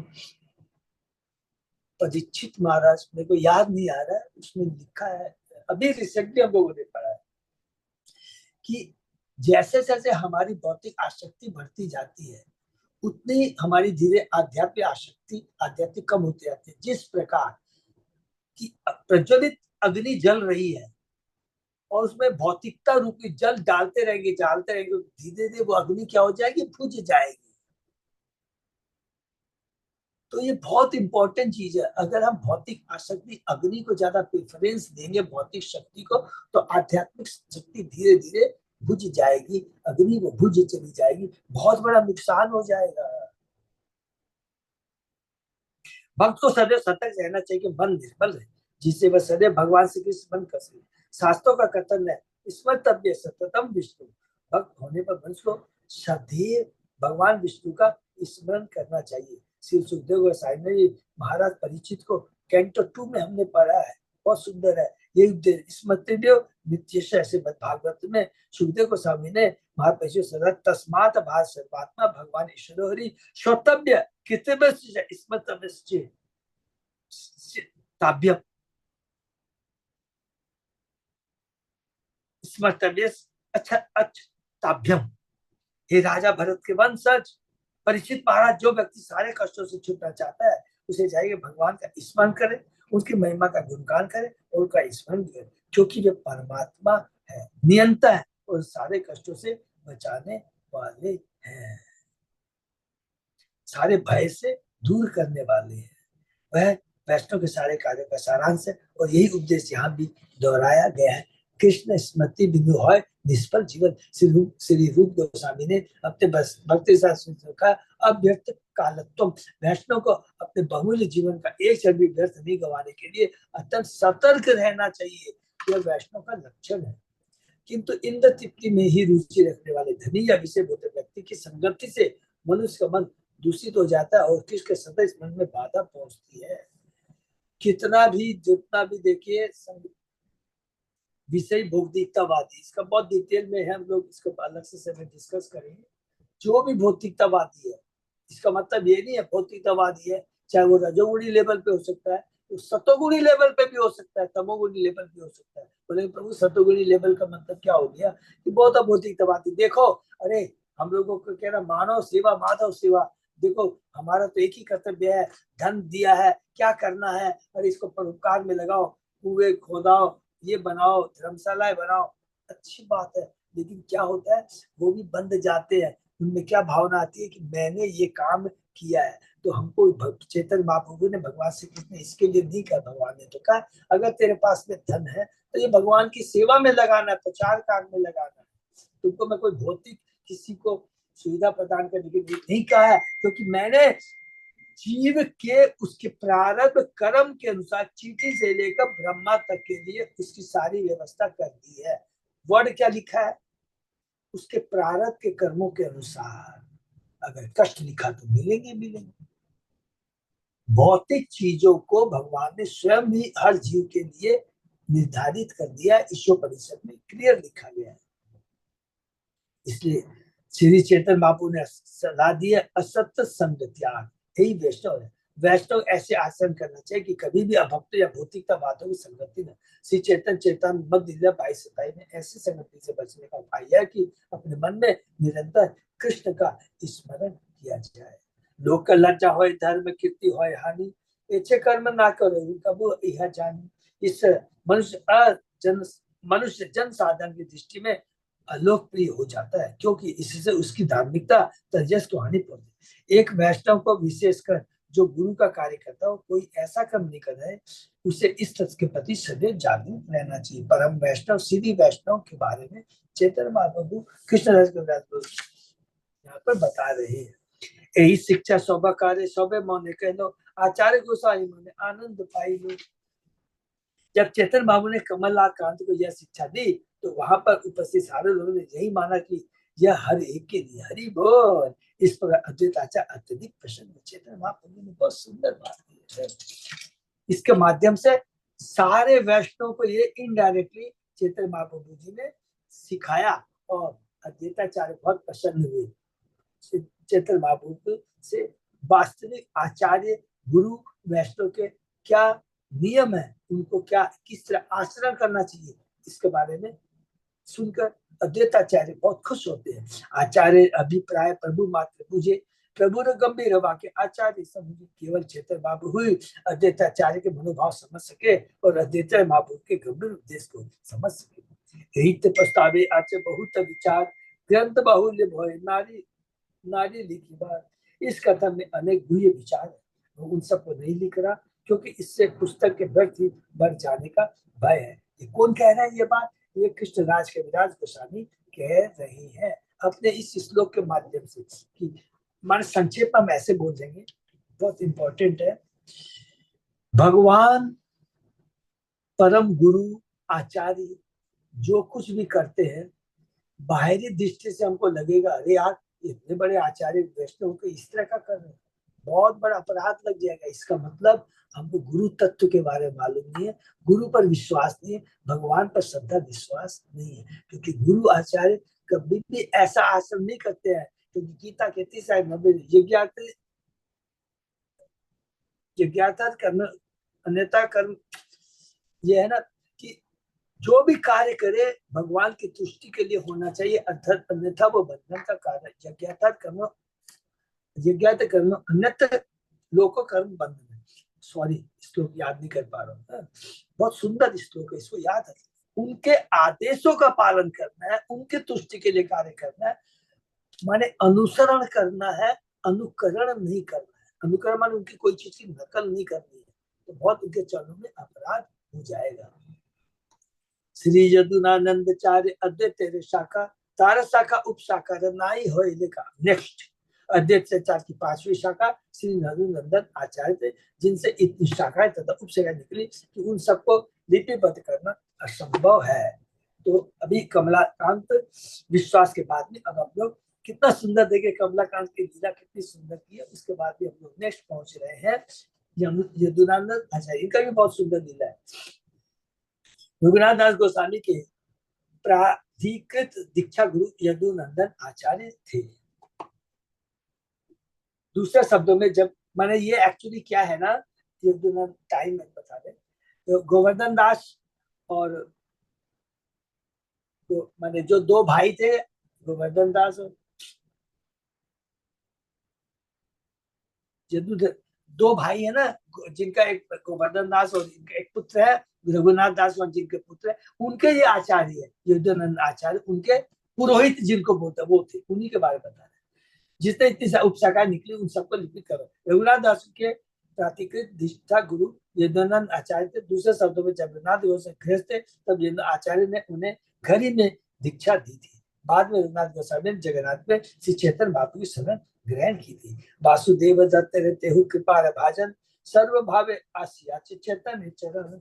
Speaker 1: परीक्षित महाराज, मेरे को याद नहीं आ रहा है, उसमें लिखा है, अभी रिसेंटली हम लोगों ने पढ़ा है कि जैसे जैसे हमारी भौतिक आसक्ति बढ़ती जाती है उतनी हमारी धीरे आध्यात्मिक आसक्ति, आध्यात्मिक कम होती जाती है। जिस प्रकार की प्रज्वलित अग्नि जल रही है और उसमें भौतिकता रूपी जल डालते रहेंगे धीरे धीरे वो अग्नि क्या हो जाएगी, बुझ जाएगी। तो ये बहुत इंपॉर्टेंट चीज है। अगर हम भौतिक आसक्ति अग्नि को ज्यादा प्रेफरेंस देंगे भौतिक शक्ति को, तो आध्यात्मिक शक्ति धीरे धीरे बुझ जाएगी, अग्नि वो बुझ चली जाएगी, बहुत बड़ा नुकसान हो जाएगा। भक्त को सदैव सतर्क रहना चाहिए कि मन निर्बल रहे, जिससे वह सदैव भगवान श्री कृष्ण मन कर सके। शास्त्रों का कथन है, स्मर्तव्य सततम विष्णु। भक्त होने पर मनुष्य को सदैव भगवान विष्णु का स्मरण करना चाहिए। श्री सुखदेव गोस्वामी महाराज परीक्षित को कैंटो 2 में हमने पढ़ा है, बहुत सुंदर है ये उपदेश। स्मर्तव्य नित्य ऐसे भागवत में सुखदेव गोस्वामी ने महापरिषद सदा तस्मात् भास सर्वात्मा भगवान ईश्वर हरि श्रोतव्य कितव्य स्मर्तव्य ताभ्यम स्मर्तव्य अच्छा ताभ्यम। हे राजा भरत के वंशज परीक्षित महाराज, जो व्यक्ति सारे कष्टों से छूटना चाहता है उसे चाहिए भगवान का स्मरण करे, उसकी महिमा का गुणगान करे और उनका स्मरण करे, क्योंकि वे परमात्मा है, नियंता है और सारे कष्टों से बचाने वाले हैं, सारे भय से दूर करने वाले हैं। वह वैष्णव के सारे कार्यों का सारांश है और यही उपदेश यहाँ भी दोहराया गया है। कृष्ण स्मृति बिंदु है निष्फल जीवन। श्री रूप गोस्वामी ने अपने भक्ति शास्त्र का अव्यर्थ कालत्व, वैष्णव को अपने बहुमूल्य जीवन का एक क्षण भी व्यर्थ नहीं गंवाने के लिए अत्यंत सतर्क रहना चाहिए, यह वैष्णव का लक्षण है। किंतु इंद्र तृप्ति में ही रुचि रखने वाले धनी या विषय भूत व्यक्ति की संगति से मनुष्य का मन दूषित हो जाता है और कृष्ण के सदैव स्मरण में बाधा पहुंचती है। कितना भी जितना भी देखिए विषय भौतिकतावादी, इसका बहुत डिटेल में है, हम लोग इसको अलग से समय डिस्कस करेंगे। जो भी भौतिकतावादी है, इसका मतलब ये नहीं है भौतिकतावादी है चाहे वो रजोगुणी लेवल पे हो सकता है, तो सतोगुणी लेवल पे भी हो सकता है, तमोगुणी लेवल पे हो सकता है। बोले प्रभु सतोगुणी लेवल का मतलब क्या हो गया कि बहुत भौतिकतावादी। देखो, अरे हम लोगों को कह रहा मानव सेवा माधव सेवा, देखो हमारा तो एक ही कर्तव्य है, धन दिया है क्या करना है, और इसको परोपकार में लगाओ, कुएं खोदाओ, ये बनाओ, धर्मशालाएं बनाओ, अच्छी बात है। लेकिन क्या होता है, वो भी बंद जाते हैं, उनमें क्या भावना आती है कि मैंने ये काम किया है। तो हमको चेतन महाप्रभु ने भगवान श्री कृष्ण इसके लिए नहीं कहा, भगवान ने तो कहा अगर तेरे पास में धन है तो ये भगवान की सेवा में लगाना है, प्रचार कार्य में लगाना है। तुमको मैं कोई भौतिक किसी को सुविधा प्रदान करने के लिए नहीं कहा है, क्योंकि मैंने जीव के उसके प्रारब्ध कर्म के अनुसार चींटी से लेकर ब्रह्मा तक के लिए उसकी सारी व्यवस्था कर दी है। वर्ड क्या लिखा है, उसके प्रारब्ध के कर्मों के अनुसार। अगर कष्ट लिखा तो मिलेंगे मिलेंगे, भौतिक चीजों को भगवान ने स्वयं भी हर जीव के लिए निर्धारित कर दिया, ईश्वर परिषद में क्लियर लिखा गया है। इसलिए श्री चैतन्य महाप्रभु ने सलाह दी है, असत्य संग त्याग, यही वैष्णव है। वैष्णव ऐसे आचरण करना चाहिए कि कभी भी अभक्त या भौतिकता बातों की संगति न। श्री चैतन्य चेतन मध्य लीला 22-27 में ऐसी संगति से बचने का उपाय है कि अपने मन में निरंतर कृष्ण का स्मरण किया जाए। लोक लज्जा हो, धर्म कीर्ति हो हानि, ऐसे कर्म ना करो कबू यह जानी। इस मनुष्य जन साधन की दृष्टि में अलोकप्रिय हो जाता है, क्योंकि इससे उसकी धार्मिकता तेजस को हानि पहुंचती। एक वैष्णव को विशेषकर जो गुरु का कार्य करता है, कोई ऐसा कर्म नहीं कर रहा है, उसे इस तथ्य के प्रति सदैव जागरूक रहना चाहिए। परम वैष्णव सीधी वैष्णव के बारे में चैतन्य महाप्रभु कृष्णदास कविराज यहाँ पर बता रहे हैं। यही शिक्षा सौभा कार्य सौभे मौने कह लो, आचार्य गोसाई मने आनंद पाई लो। जब चैतन्य बाबू ने कमललाल कांत को यह शिक्षा दी तो वहां पर उपस्थित सारे लोगों ने यही माना कि यह हर एक के लिए हरि बोल। इस प्रकार अद्वैत आचार्य अत्यधिक प्रसन्न। चैतन्य महाप्रभु ने बहुत सुंदर बात की है। इसके माध्यम से सारे वैष्णव को ये इनडायरेक्टली चैतन्य महाप्रभु जी ने सिखाया और अद्वैताचार्य बहुत प्रसन्न हुए। चैतन्य महाप्रभु से वास्तविक आचार्य गुरु वैष्णव के क्या नियम है, उनको क्या किस तरह आचरण करना चाहिए, इसके बारे में सुनकर अद्वैताचार्य बहुत खुश होते हैं। आचार्य अभिप्राय प्रभु मात्र पूजे, प्रभु ने गंभीर वाक्य आचार्य समझे, केवल चैतन्य बाबू हुई अद्वैताचार्य के मनोभाव समझ सके और अद्वैत महाप्रभु के गंभीर उपदेश को समझ सके। यही प्रस्तावे आचार्य बहुत विचार ग्रंथ बाहुल्य भय नारी नारी लिखी बात। इस कथन में अनेक गुह्य विचार है, उन सबको नहीं लिख रहा क्योंकि इससे पुस्तक के व्यर्थ ही बढ़ जाने का भय है। ये कौन कह रहा है ये बात? ये कृष्णराज कविराज गोस्वामी कह रहे हैं अपने इस श्लोक के माध्यम से। कि मान संक्षेप में हम ऐसे बोल देंगे, बहुत इंपॉर्टेंट है। भगवान परम गुरु आचार्य जो कुछ भी करते हैं, बाहरी दृष्टि से हमको लगेगा अरे यार इतने बड़े आचार्य वैष्णव को इस तरह का कर रहे हैं, बहुत बड़ा अपराध लग जाएगा। इसका मतलब हमको गुरु तत्व के बारे में मालूम नहीं है, गुरु पर विश्वास नहीं है, भगवान पर श्रद्धा विश्वास नहीं है। क्योंकि गुरु आचार्य कभी भी ऐसा आचरण नहीं करते हैं, क्योंकि गीता कहती है जिज्ञासा करना अन्यथा कर्म। ये है ना कि जो भी कार्य करे भगवान की तुष्टि के लिए होना चाहिए, अर्थात अन्यथा वो बंधन का कार्य। जिज्ञासा कर्म अन्यथा लोको कर्म बंधन। सॉरी श्लोक याद नहीं कर पा रहा हूँ, बहुत सुंदर श्लोक है, इसको याद है। उनके आदेशों का पालन करना है, उनके तुष्टि के लिए कार्य करना है, माने अनुसरण करना है, अनुकरण नहीं करना है। अनुकरण माने उनकी कोई चीज की नकल नहीं करनी है, तो बहुत उनके चरणों में अपराध हो जाएगा। श्री यदुनानंदाचार्य अद्वैत शाखा तारा शाखा उप शाखा नाई हो लिखा। नेक्स्ट अद्वैताचार्य की 5वीं शाखा श्री यदुनंदन आचार्य थे, जिनसे इतनी शाखाएं तथा उप शाखा निकली कि उन सबको लिपिबद्ध करना असंभव है। तो अभी कमलाकांत विश्वास के बाद में अब हम लोग कितना सुंदर देखे कमलाकांत की लीला कितनी सुंदर की है। उसके बाद भी हम लोग नेक्स्ट पहुंच रहे हैं यदुनानंद आचार्य, इनका भी बहुत सुंदर लीला है। रघुनाथ दास गोस्वामी के प्राधिकृत दीक्षा गुरु यदुनंदन आचार्य थे। दूसरे शब्दों में जब मैंने ये एक्चुअली क्या है ना, यदुनंदन टाइम में बता दें तो गोवर्धन दास और तो मैंने जो 2 भाई थे गोवर्धन दास और यदुधर, 2 भाई है ना, जिनका एक गोवर्धन दास और इनका एक पुत्र है रघुनाथ दास और जिनके पुत्र है, उनके ये आचार्य है यदुनंदन आचार्य, उनके पुरोहित जिनको बोलते वो थे, उन्हीं के बारे में बता रहे। जितने इतनी उपशाखाएं निकली उन सबको लिपित करो। रघुनाथ दास के प्राधिकृत दीक्षा गुरु यदुनंदन आचार्य थे। दूसरे शब्दों में जब रघुनाथ गृहस्थ थे तब आचार्य ने उन्हें घर ही में दीक्षा दी थी। बाद में रघुनाथ गोस्वामी ने जगन्नाथ में श्री चैतन्य बापू की शरण ग्रहण की थी। वासुदेव दत्त रहते हु कृपा भाजन सर्व भावे आसिया चैतन्य चरण।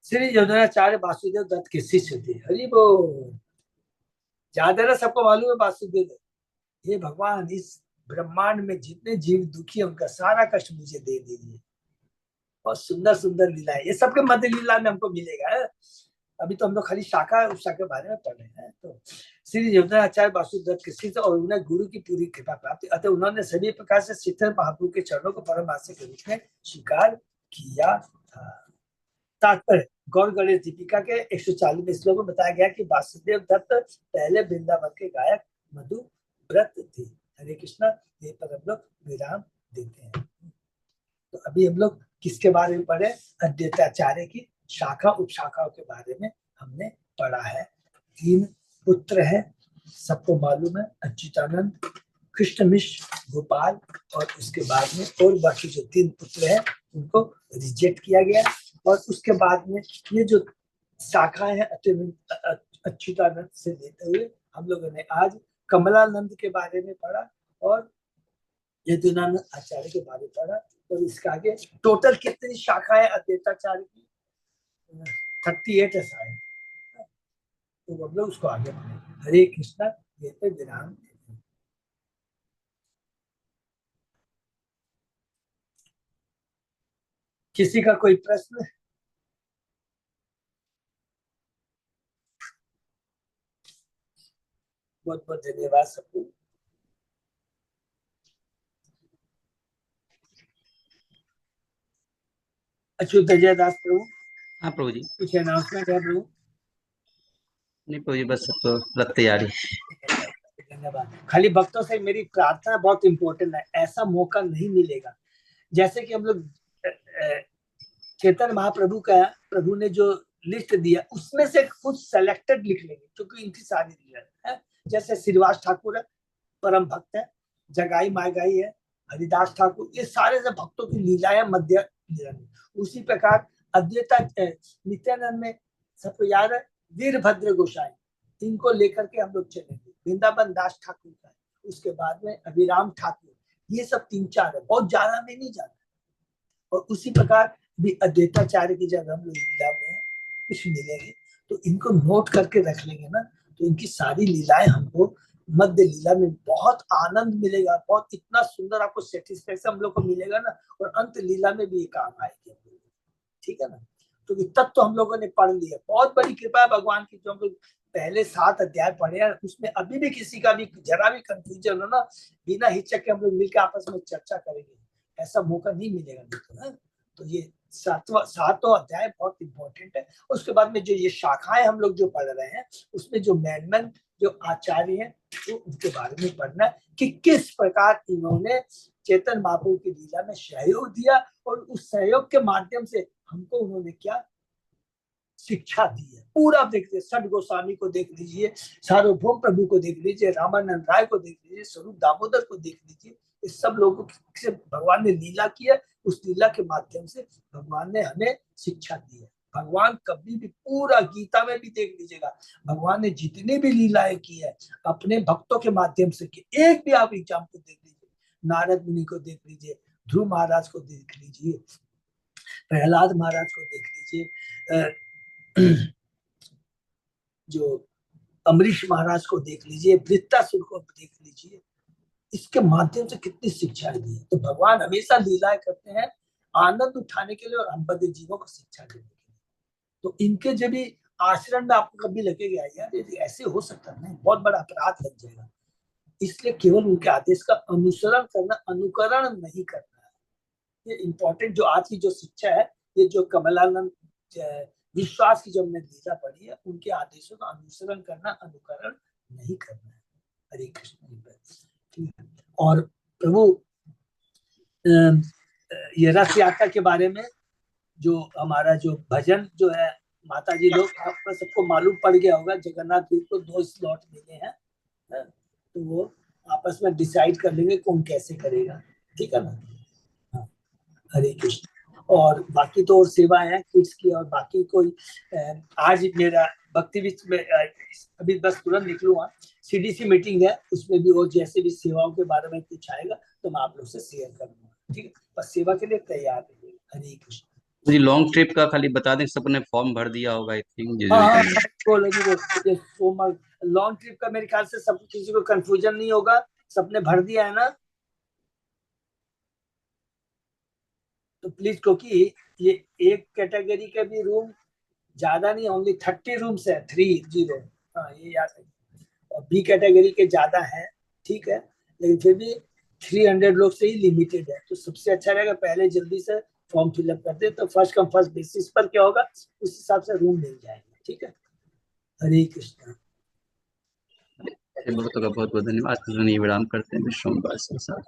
Speaker 1: श्री यदुनाचार्य वासुदेव दत्त के शिष्य थे। हरि बोल। ज्यादा सबको मालूम है वासुदेव, हे भगवान इस ब्रह्मांड में जितने जीव दुखी है उनका सारा कष्ट मुझे दे दीजिए। बहुत सुंदर सुंदर लीला है, ये सबके मध्य लीला में हमको मिलेगा। अभी तो हम लोग खाली शाखा उषा के बारे में पढ़ रहे हैं। तो श्री योगेंद्राचार्य वासुदेव कृष्ण और उन्हें गुरु की पूरी कृपा प्राप्ति, अतः उन्होंने सभी प्रकार से श्रीधर महाप्रभु के चरणों को परम आश्रय के रूप में स्वीकार किया था। तात्पर्य, गौर गणेश दीपिका के 140वें श्लोक में बताया गया कि वासुदेव दत्त पहले वृंदावन के गायक मधु व्रत थे। हरे कृष्णा, ये पर हम लोग विराम देते हैं। तो अभी हम लोग किसके बारे में पढ़े? अद्वैताचार्य की शाखा उपशाखाओं के बारे में हमने पढ़ा है। 3 पुत्र है, सबको मालूम है, अच्युतानंद, कृष्ण मिश्र, गोपाल, और उसके बाद में और बाकी जो 3 पुत्र हैं उनको रिजेक्ट किया गया। और उसके बाद में ये जो शाखाएं हैं अच्युतानंद से लेते हुए हम लोगों ने आज कमलानंद के बारे में पढ़ा और यदुनानंद आचार्य के बारे में पढ़ा। और इसके आगे टोटल कितनी शाखाएं अद्वैताचार्य की? 38 है शायद। तो हम लोग उसको आगे पढ़े। हरे कृष्णा, ये पे विराम। किसी का कोई प्रश्न? बहुत बहुत धन्यवाद सबको। अच्युत अजय दास प्रभु।
Speaker 3: हाँ प्रभु जी।
Speaker 1: कुछ अनाउंसमेंट है प्रभु?
Speaker 3: नहीं प्रभु जी, बस सब तो रथ तैयारी।
Speaker 1: धन्यवाद। खाली भक्तों से मेरी प्रार्थना बहुत इंपॉर्टेंट है, ऐसा मौका नहीं मिलेगा। जैसे कि हम लोग चेतन महाप्रभु का प्रभु ने जो लिस्ट दिया उसमें से कुछ सेलेक्टेड लिख लेंगे क्योंकि इनकी सारी लीला है। जैसे श्रीवास ठाकुर है, परम भक्त है, जगाई मागाई है, हरिदास ठाकुर, ये सारे से भक्तों की लीलाएं मध्य लीला में। उसी प्रकार अद्वैता नित्यानंद में सबको याद है वीरभद्र गोसाई, इनको लेकर के हम लोग चलेंगे। वृंदावन दास ठाकुर का है, उसके बाद में अभिराम ठाकुर, ये सब 3-4 है, बहुत ज्यादा में नहीं जाना। और उसी प्रकार भी अद्वैताचार्य की जब हम लोग लीला में कुछ मिलेंगे तो इनको नोट करके रख लेंगे ना, तो इनकी सारी लीलाएं हमको मध्य लीला में बहुत आनंद मिलेगा, बहुत इतना सुंदर आपको सेटिस्फेक्शन हम लोग को मिलेगा ना, और अंत लीला में भी ये काम आएगी। ठीक है ना? तो इतना तो हम लोगों ने पढ़ लिया, बहुत बड़ी कृपा है भगवान की। जो हम लोग पहले 7 अध्याय पढ़े हैं उसमें अभी भी किसी का भी जरा भी कंफ्यूजन हो ना, बिना हिचक के हम लोग मिलकर आपस में चर्चा करेंगे, ऐसा मौका नहीं मिलेगा। तो ये 7वां अध्याय बहुत इंपॉर्टेंट है। उसके बाद में जो ये शाखाएं हम लोग जो पढ़ रहे हैं उसमें जो मैन जो आचार्य हैं तो उनके बारे में पढ़ना है कि किस प्रकार इन्होंने चेतन महाप्रभु की लीला में सहयोग दिया और उस सहयोग के माध्यम से हमको उन्होंने क्या शिक्षा दी है। पूरा देख लीजिए, सठ गोस्वामी को देख लीजिए, सार्वभौम प्रभु को देख लीजिए, रामानंद राय को देख लीजिए, स्वरूप दामोदर को देख लीजिए, इस सब लोगों से भगवान ने लीला की है। उस लीला के माध्यम से भगवान ने हमें शिक्षा दी है। भगवान कभी भी, पूरा गीता में भी देख लीजिएगा, भगवान ने जितनी भी लीलाएं की है अपने भक्तों के माध्यम से की। एक भी आप एग्जाम्पल देख लीजिए, नारद मुनि को देख लीजिए, ध्रुव महाराज को देख लीजिए, प्रहलाद महाराज को देख लीजिए, जो अमरीश महाराज को देख लीजिए, वृत्तासुर को देख लीजिए, इसके माध्यम से कितनी शिक्षाएं दी है। तो भगवान हमेशा लीलाएं करते हैं आनंद उठाने के लिए और हम बद्ध जीवों को शिक्षा देने के लिए। तो इनके जब भी आचरण में आपको कभी लगेगा यार यदि ऐसे हो सकता नहीं, बहुत बड़ा अपराध लग जाएगा। इसलिए केवल उनके आदेश का अनुसरण करना, अनुकरण नहीं करना है। ये इंपॉर्टेंट जो आज की जो शिक्षा है, ये जो कमलानंद विश्वास की जो हमने लीला पढ़ी है, उनके आदेशों का अनुसरण करना, अनुकरण नहीं करना है। हरे कृष्ण। ठीक है। और प्रभु ये रथ यात्रा के बारे में जो हमारा जो भजन जो है, माता जी लोग, आपको सबको मालूम पड़ गया होगा, जगन्नाथ जी को 2 स्लॉट मिले हैं, तो वो आपस में डिसाइड कर लेंगे कौन कैसे करेगा। ठीक है ना? हाँ। हरे कृष्ण। और बाकी तो और सेवाएं हैं किड्स की, और बाकी कोई आज मेरा भक्ति बीच में अभी बस तुरंत निकलूंगा, सीडीसी मीटिंग है, उसमें भी वो जैसे भी सेवाओं के बारे में कुछ आएगा तो मैं आप लोग से शेयर करूंगा। ठीक है? बस सेवा के लिए तैयार रहिए। हरे कृष्ण।
Speaker 3: मुझे लॉन्ग ट्रिप का खाली बता दें, सबने फॉर्म भर दिया होगा आई थिंक।
Speaker 1: लॉन्ग ट्रिप का मेरे ख्याल से सब किसी को कंफ्यूजन नहीं होगा, सबने भर दिया है ना? तो प्लीज, क्योंकि ये एक कैटेगरी के भी रूम ज्यादा नहीं, ओनली 30 रूम्स है, 30। हाँ, ये याद है। और बी कैटेगरी के ज्यादा है, ठीक है, लेकिन फिर भी 300 लोग से ही लिमिटेड है। तो सबसे अच्छा रहेगा पहले जल्दी से फॉर्म फिलअप कर दे, तो फर्स्ट कम फर्स्ट बेसिस पर क्या होगा, उस हिसाब से रूम मिल जाएगा। ठीक है, हरे कृष्णा।
Speaker 3: बहुत बहुत धन्यवाद। आज तो विराम करते हैं सोमवार से साथ।